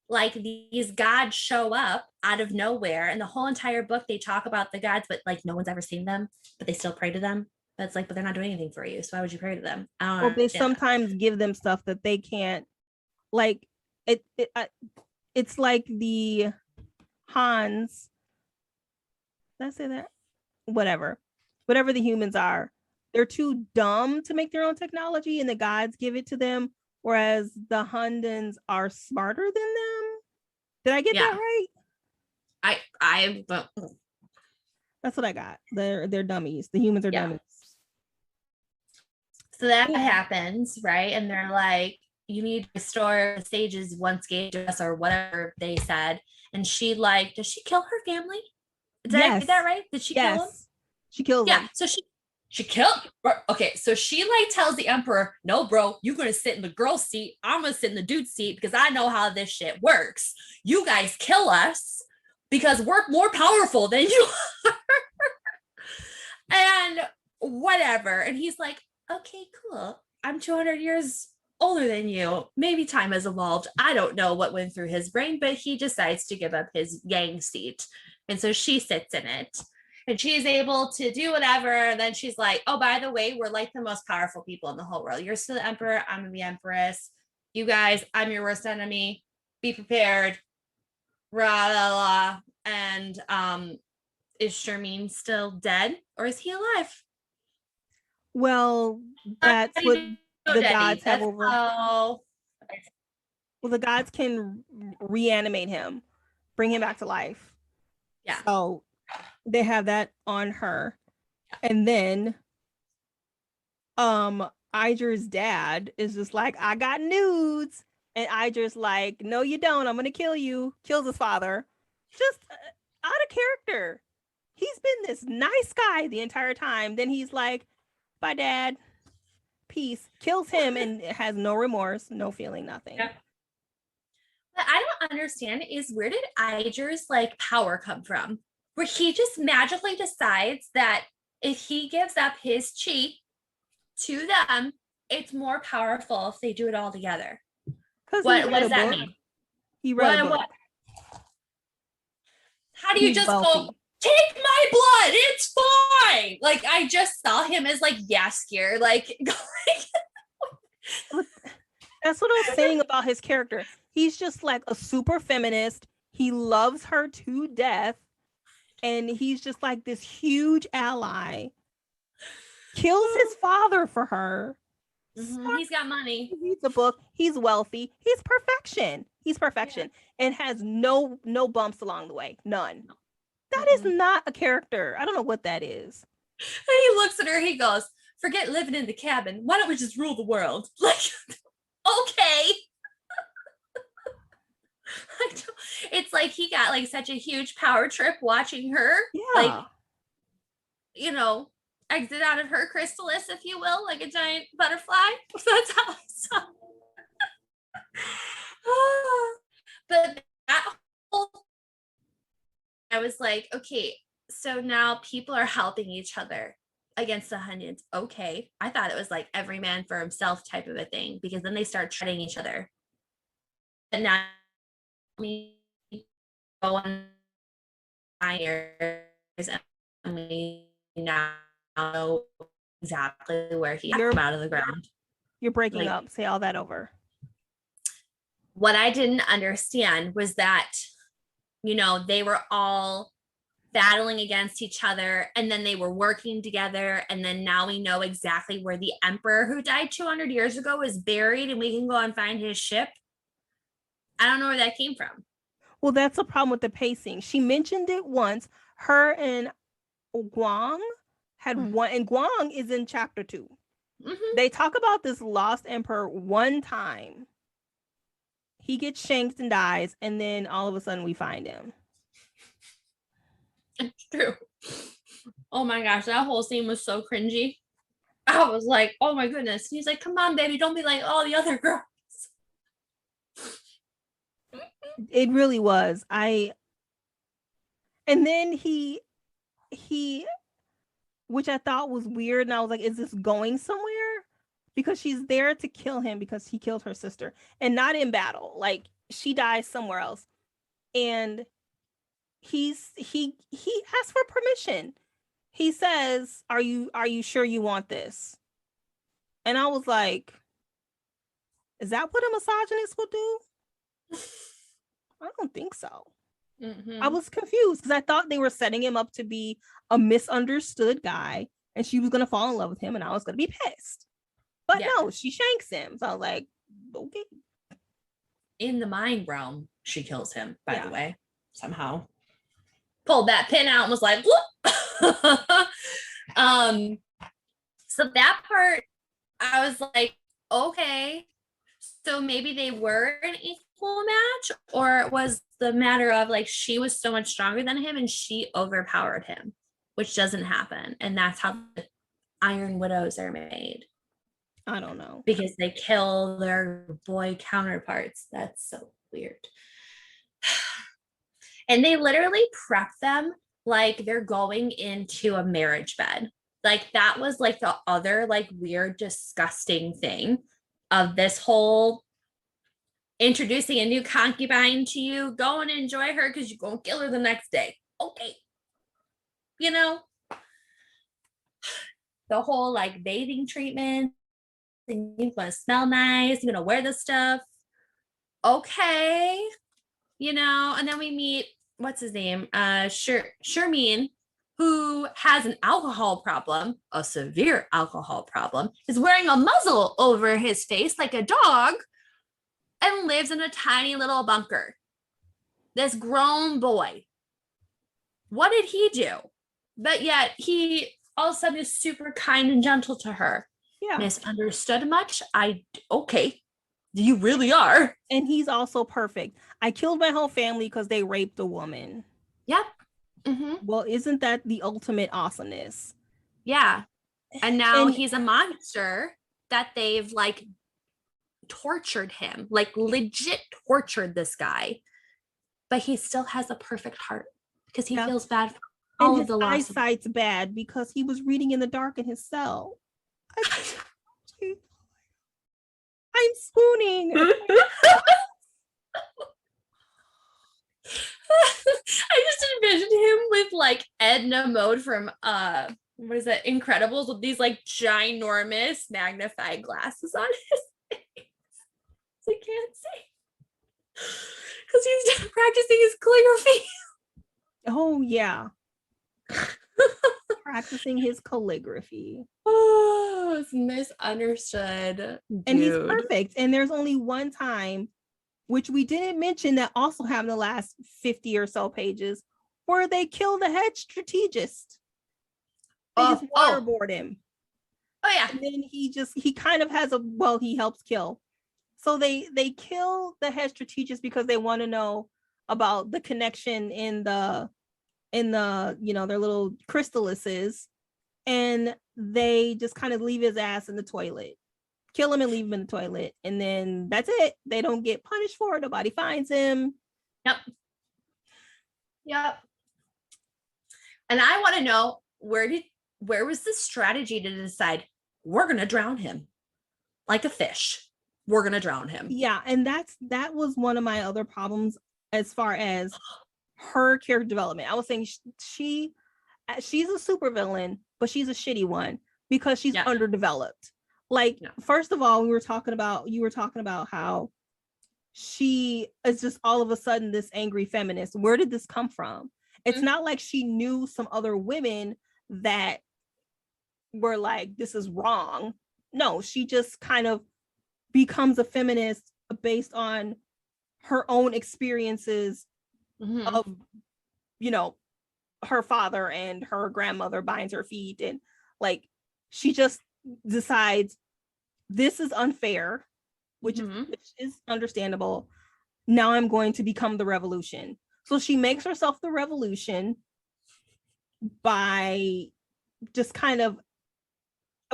like these gods show up out of nowhere, and the whole entire book they talk about the gods, but like no one's ever seen them, but they still pray to them. But it's like, but they're not doing anything for you, so why would you pray to them? Well, they sometimes give them stuff that they can't. Like it's like the Hans. Did I say that? Whatever the humans are, they're too dumb to make their own technology, and the gods give it to them. Whereas the Hundens are smarter than them. Did I get that right? That's what I got. They're dummies. The humans are dummies. So that happens, right? And they're like, you need to restore the sages once gave us or whatever they said. And she like, does she kill her family? Did I get that right? Did she kill them? She kills them. So she killed. Okay, so she like tells the emperor, no, bro, you're gonna sit in the girl seat. I'm gonna sit in the dude seat because I know how this shit works. You guys kill us because we're more powerful than you are. And whatever. And he's like, okay, cool. I'm 200 years older than you. Maybe time has evolved. I don't know what went through his brain, but he decides to give up his yang seat. And so she sits in it. And she's able to do whatever. And then she's like, oh, by the way, we're like the most powerful people in the whole world. You're still the emperor. I'm the empress. You guys, I'm your worst enemy. Be prepared. Blah, blah, blah. And is Shermine still dead or is he alive? Well, that's How do what you know, the Debbie? gods have That's over. how. Well, the gods can reanimate him, bring him back to life. Yeah. So they have that on her. And then Iger's dad is just like, I got nudes. And Iger's like, no, you don't. I'm gonna kill you. Kills his father. Just out of character. He's been this nice guy the entire time. Then he's like, bye, dad. Peace. Kills him and has no remorse, no feeling, nothing. Yeah. What I don't understand is where did Iger's like power come from? Where he just magically decides that if he gives up his chi to them, it's more powerful if they do it all together. Because What does that mean? He read a book. What? How do you He's just wealthy. go, take my blood, it's fine? Like, I just saw him as like, yes, here, like, That's what I was saying about his character. He's just like a super feminist. He loves her to death. And he's just like this huge ally. Kills his father for her. He's got money. He reads a book. He's wealthy. He's perfection. He's perfection. Yeah. And has no bumps along the way. None. That is not a character. I don't know what that is. And he looks at her, he goes, forget living in the cabin. Why don't we just rule the world? Like, okay. It's like he got like such a huge power trip watching her. Yeah. Like, you know, exit out of her chrysalis, if you will, like a giant butterfly. That's how I saw it. But that whole, I was like, okay, so now people are helping each other against the Hunyans. Okay. I thought it was like every man for himself type of a thing, because then they start treading each other. And now we go on 9 years and we now know exactly where he came out of the ground. You're breaking up. Say all that over. What I didn't understand was that, you know, they were all battling against each other and then they were working together, and then now we know exactly where the emperor who died 200 years ago is buried, and we can go and find his ship. I don't know where that came from. Well, that's a problem with the pacing. She mentioned it once. Her and Guang had one, and Guang is in chapter 2. They talk about this lost emperor one time. He gets shanked and dies, and then all of a sudden we find him. It's true. Oh my gosh, that whole scene was so cringy. I was like, oh my goodness. He's like, come on, baby, don't be like all the other girls. It really was. And then he, which I thought was weird, and I was like, is this going somewhere? Because she's there to kill him because he killed her sister, and not in battle. Like, she dies somewhere else. And he asks for permission. He says, are you sure you want this? And I was like, is that what a misogynist would do? I don't think so. I was confused because I thought they were setting him up to be a misunderstood guy, and she was going to fall in love with him, and I was going to be pissed. But no, she shanks him. So I was like, okay. In the mind realm, she kills him, by the way, somehow. Pulled that pin out and was like, so that part, I was like, okay, so maybe they were an equal match, or it was the matter of like she was so much stronger than him and she overpowered him, which doesn't happen. And that's how the Iron Widows are made. I don't know. Because they kill their boy counterparts. That's so weird. And they literally prep them like they're going into a marriage bed. Like, that was like the other like weird, disgusting thing of this whole introducing a new concubine to you. Go and enjoy her because you're going to kill her the next day. Okay. You know, the whole like bathing treatment, and you're going to smell nice, you're going to wear this stuff. Okay. you know, and then we meet, what's his name? Shermine, who has an alcohol problem, a severe alcohol problem, is wearing a muzzle over his face like a dog, and lives in a tiny little bunker. This grown boy. What did he do? But yet he all of a sudden is super kind and gentle to her. Yeah. Misunderstood much? Okay. You really are. And he's also perfect. I killed my whole family because they raped a woman. Yep. Mm-hmm. Well, isn't that the ultimate awesomeness? Yeah. And now he's a monster that they've like tortured him, like legit tortured this guy. But he still has a perfect heart because he feels bad for all of the loss. His eyesight's bad because he was reading in the dark in his cell. I'm swooning. I just envisioned him with like Edna Mode from what is that, Incredibles, with these like ginormous magnifying glasses on his face. I can't see because he's practicing his calligraphy. Oh yeah. Practicing his calligraphy. Oh, it's misunderstood. Dude. And he's perfect. And there's only one time, which we didn't mention, that also happened in the last 50 or so pages, where they kill the head strategist. They just waterboard him. Oh yeah. And then he kind of has he helps kill. So they kill the head strategist because they want to know about the connection in the their little chrysalises, and they just kind of leave his ass in the toilet, kill him and leave him in the toilet, and then that's it. They don't get punished for it. Nobody finds him. Yep. And I want to know, where was the strategy to decide we're gonna drown him like a fish? We're gonna drown him. Yeah, and that was one of my other problems as far as her character development. I was saying she's a supervillain, but she's a shitty one because she's underdeveloped. Like, first of all, you were talking about how she is just all of a sudden this angry feminist. Where did this come from? It's not like she knew some other women that were like, this is wrong. No, she just kind of becomes a feminist based on her own experiences of, her father and her grandmother binds her feet, and like she just decides this is unfair, which is understandable. Now I'm going to become the revolution. So she makes herself the revolution by just kind of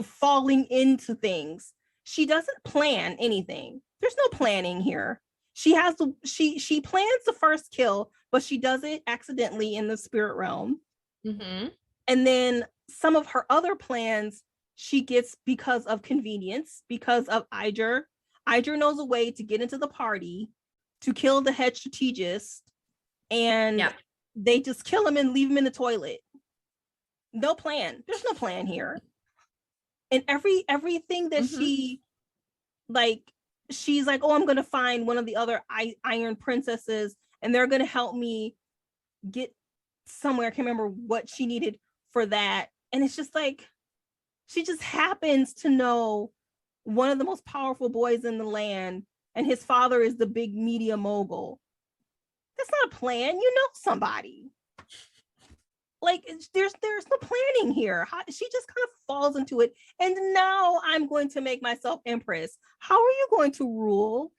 falling into things. She doesn't plan anything. There's no planning here. She plans the first kill, but she does it accidentally in the spirit realm. And then some of her other plans she gets because of convenience, because of Iger. Iger knows a way to get into the party to kill the head strategist, and they just kill him and leave him in the toilet. No plan. There's no plan here. And everything that she's like, oh, I'm going to find one of the other iron princesses and they're going to help me get somewhere. I can't remember what she needed for that. And it's just like, she just happens to know one of the most powerful boys in the land, and his father is the big media mogul. That's not a plan. You know somebody. Like, there's no planning here. She just kind of falls into it. And now I'm going to make myself empress. How are you going to rule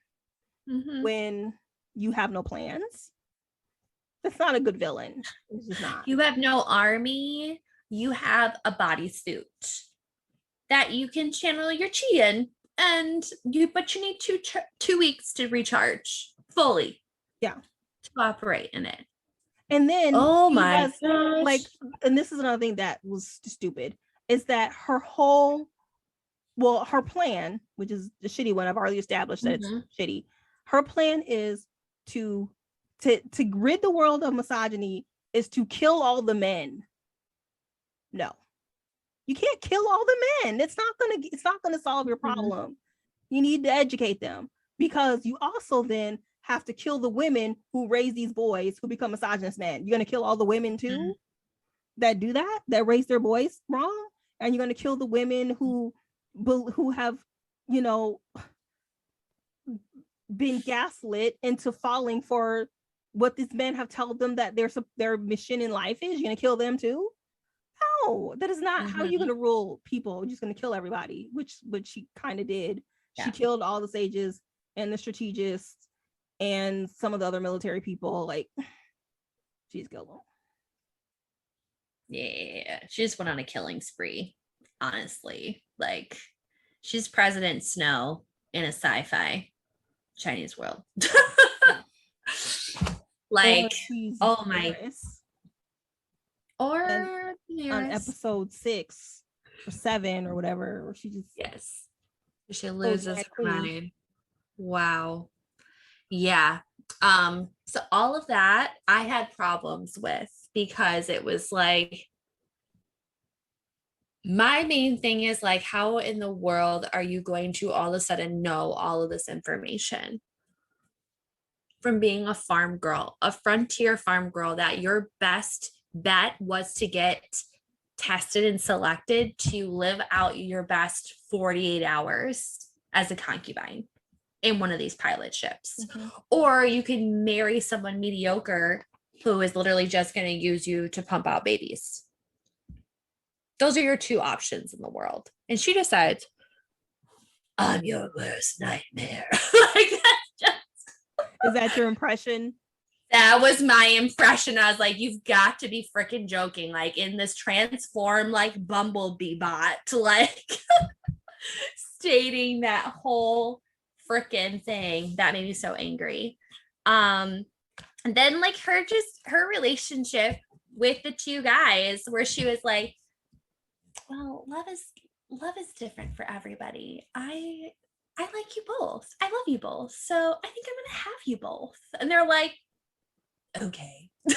when you have no plans? That's not a good villain. It's just not. You have no army. You have a bodysuit that you can channel your chi in, but you need 2 weeks to recharge fully. Yeah. To operate in it. And then gosh. And this is another thing that was stupid, is that her plan, which is the shitty one, I've already established that it's shitty. Her plan is to rid the world of misogyny, is to kill all the men. No, you can't kill all the men. It's not gonna solve your problem. You need to educate them, because you also then have to kill the women who raise these boys who become misogynist men. You're going to kill all the women too that do that raise their boys wrong, and you're going to kill the women who have, you know, been gaslit into falling for what these men have told them that their mission in life is. You're going to kill them too? No, that is not how you're going to rule people. You're just going to kill everybody, which she kind of did. Yeah. She killed all the sages and the strategists and some of the other military people. Like, she's killed them. Yeah, she just went on a killing spree, honestly. Like, she's President Snow in a sci-fi Chinese world. Like, oh my. Or on episode 6 or 7 or whatever, where she just she loses her mind. Wow. Yeah. So all of that I had problems with, because it was like, my main thing is like, how in the world are you going to all of a sudden know all of this information from being a farm girl, a frontier farm girl, that your best bet was to get tested and selected to live out your best 48 hours as a concubine in one of these pilot ships? Or you can marry someone mediocre who is literally just going to use you to pump out babies. Those are your two options in the world. And she decides, I'm your worst nightmare. Like, that's just... Is that your impression? That was my impression. I was like, you've got to be freaking joking. Like, in this transform like bumblebee bot, like stating that whole freaking thing. That made me so angry. And then like her relationship with the two guys, where she was like, well, love is different for everybody. I like you both. I love you both. So I think I'm gonna have you both. And they're like, okay. I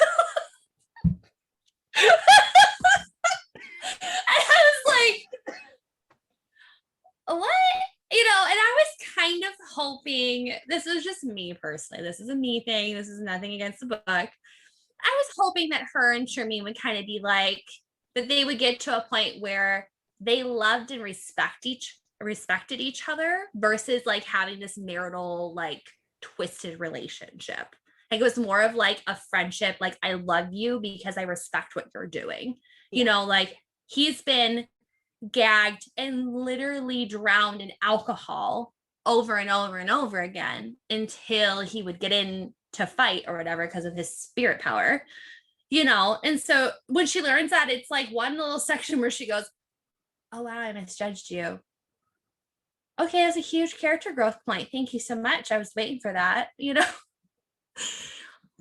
was like, what? You know, and I was kind of hoping, this was just me personally, this is a me thing, this is nothing against the book. I was hoping that her and Shermine would kind of be like, that they would get to a point where they loved and respected each other, versus like having this marital, like, twisted relationship. Like, it was more of like a friendship. Like, I love you because I respect what you're doing. Yeah. You know, like, he's been gagged and literally drowned in alcohol over and over and over again until he would get in to fight or whatever because of his spirit power, you know. And so when she learns that, it's like one little section where she goes, oh wow, I misjudged you. Okay, that's a huge character growth point. Thank you so much. I was waiting for that, you know.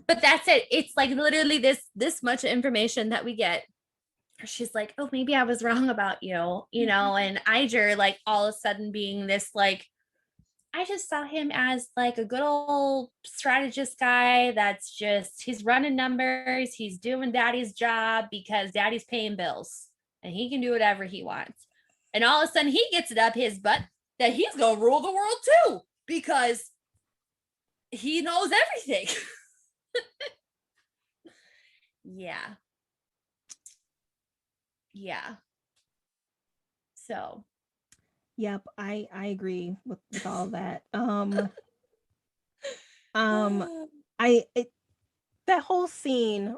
But that's it. It's like literally this much information that we get. She's like, oh, maybe I was wrong about you, you know. And Iger, like, all of a sudden being this, like, I just saw him as like a good old strategist guy that's just, he's running numbers, he's doing daddy's job because daddy's paying bills and he can do whatever he wants. And all of a sudden he gets it up his butt that he's gonna rule the world too, because he knows everything. Yeah. So yep, I agree with all of that. That whole scene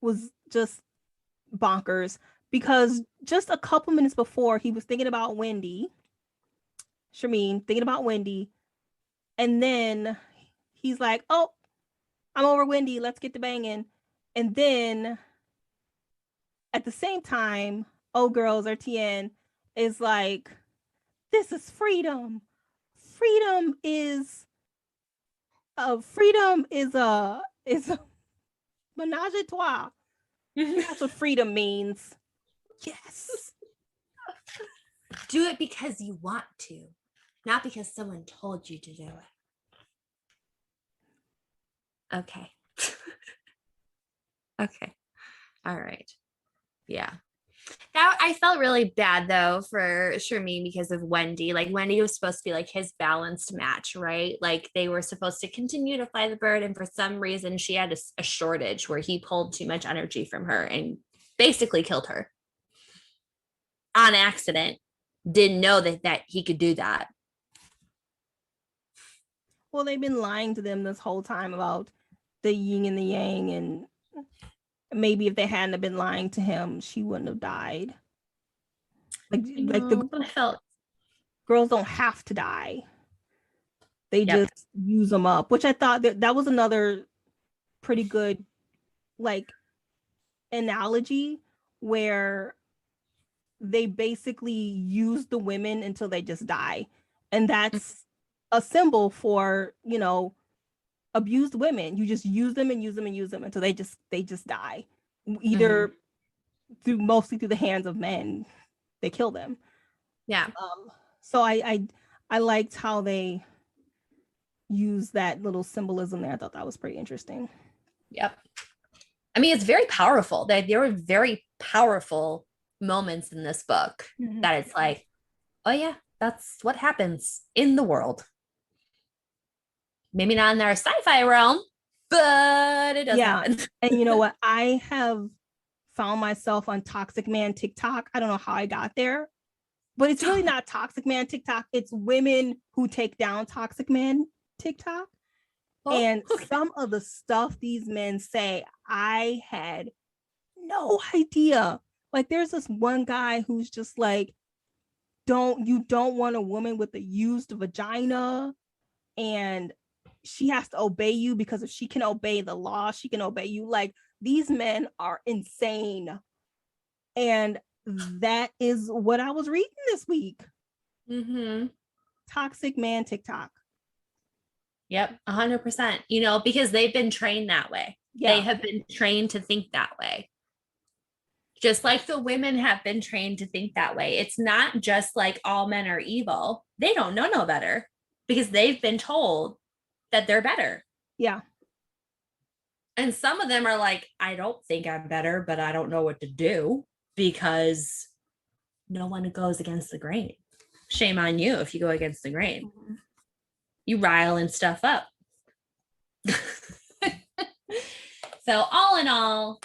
was just bonkers, because just a couple minutes before he was thinking about Wendy, Shermine thinking about Wendy, and then he's like, oh, I'm over Wendy, let's get to banging. And then at the same time, oh girls, or TN is like, this is freedom. Freedom is a menage a trois. That's what freedom means. Yes. Do it because you want to, not because someone told you to do it. Okay. Okay. All right. Yeah. That I felt really bad though for Shermeen because of Wendy. Like Wendy was supposed to be like his balanced match, right? Like they were supposed to continue to fly the bird, and for some reason she had a shortage where he pulled too much energy from her and basically killed her on accident. Didn't know that he could do that. Well, they've been lying to them this whole time about the yin and the yang, and maybe if they hadn't have been lying to him, she wouldn't have died. Like the But I felt girls don't have to die. They yep. just use them up, which I thought that was another pretty good like analogy where they basically use the women until they just die. And that's a symbol for, abused women. You just use them and use them and use them until they just die. Either mostly through the hands of men. They kill them. Yeah. So I liked how they used that little symbolism there. I thought that was pretty interesting. Yep. I mean, it's very powerful. There were very powerful moments in this book that it's like, oh yeah, that's what happens in the world. Maybe not in our sci-fi realm, but it does happen. And you know what? I have found myself on Toxic Man TikTok. I don't know how I got there, but it's really not Toxic Man TikTok. It's women who take down Toxic Man TikTok. And some of the stuff these men say, I had no idea. Like there's this one guy who's just like, you don't want a woman with a used vagina, and she has to obey you because if she can obey the law, she can obey you. Like these men are insane. And that is what I was reading this week. Toxic Man TikTok. Yep, 100%. Because they've been trained that way. Yeah. They have been trained to think that way. Just like the women have been trained to think that way. It's not just like all men are evil. They don't know no better because they've been told that they're better. Yeah. And some of them are like, I don't think I'm better, but I don't know what to do because no one goes against the grain. Shame on you if you go against the grain. You riling stuff up. So all in all,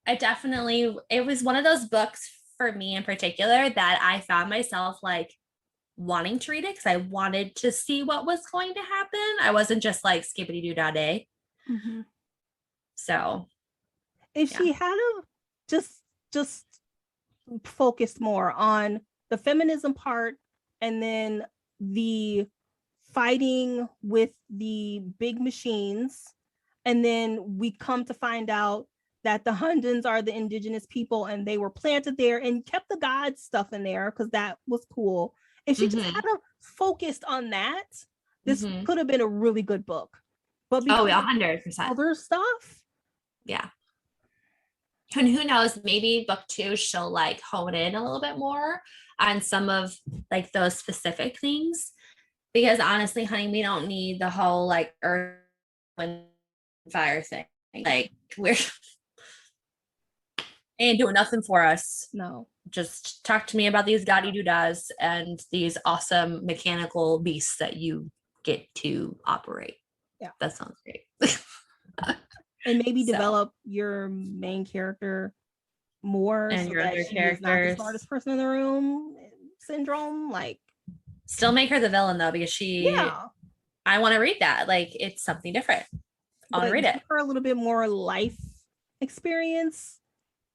it was one of those books for me in particular that I found myself like wanting to read it because I wanted to see what was going to happen. I wasn't just like skippity doo dah day. So if she had just focused more on the feminism part and then the fighting with the big machines, and then we come to find out that the Hundans are the indigenous people and they were planted there, and kept the God stuff in there because that was cool. If she just had focused on that, this could have been a really good book. But because 100% other stuff, yeah. And who knows, maybe book 2 she'll like hone in a little bit more on some of like those specific things, because honestly, honey, we don't need the whole like earth and fire thing. Like we're ain't doing nothing for us. No, just talk to me about these gaudy doodahs and these awesome mechanical beasts that you get to operate. Yeah, that sounds great. And maybe develop your main character more, and so your that other she characters. is not the smartest person in the room syndrome. Like, still make her the villain though, because I want to read that. Like, it's something different. I want to read it. Give her a little bit more life experience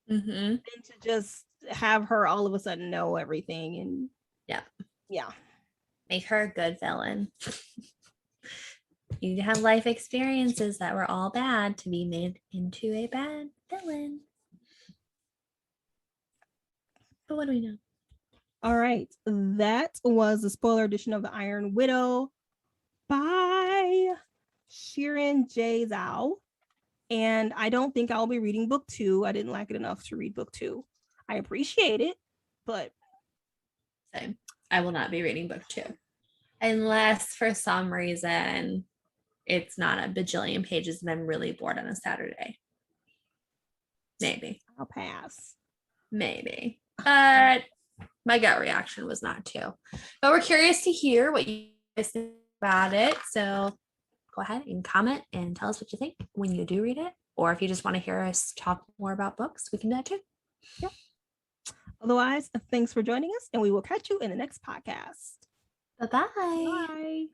than to just have her all of a sudden know everything. And yeah, make her a good villain. You have life experiences that were all bad to be made into a bad villain. But what do we know? All right, that was the spoiler edition of The Iron Widow by Xiran J. Zhao. And I don't think I'll be reading book 2. I didn't like it enough to read book 2. I appreciate it, but same. I will not be reading book 2 unless for some reason it's not a bajillion pages and I'm really bored on a Saturday. Maybe I'll pass. Maybe. But my gut reaction was not to. But we're curious to hear what you guys think about it. So go ahead and comment and tell us what you think when you do read it. Or if you just want to hear us talk more about books, we can do that too. Yeah. Otherwise, thanks for joining us, and we will catch you in the next podcast. Bye-bye. Bye.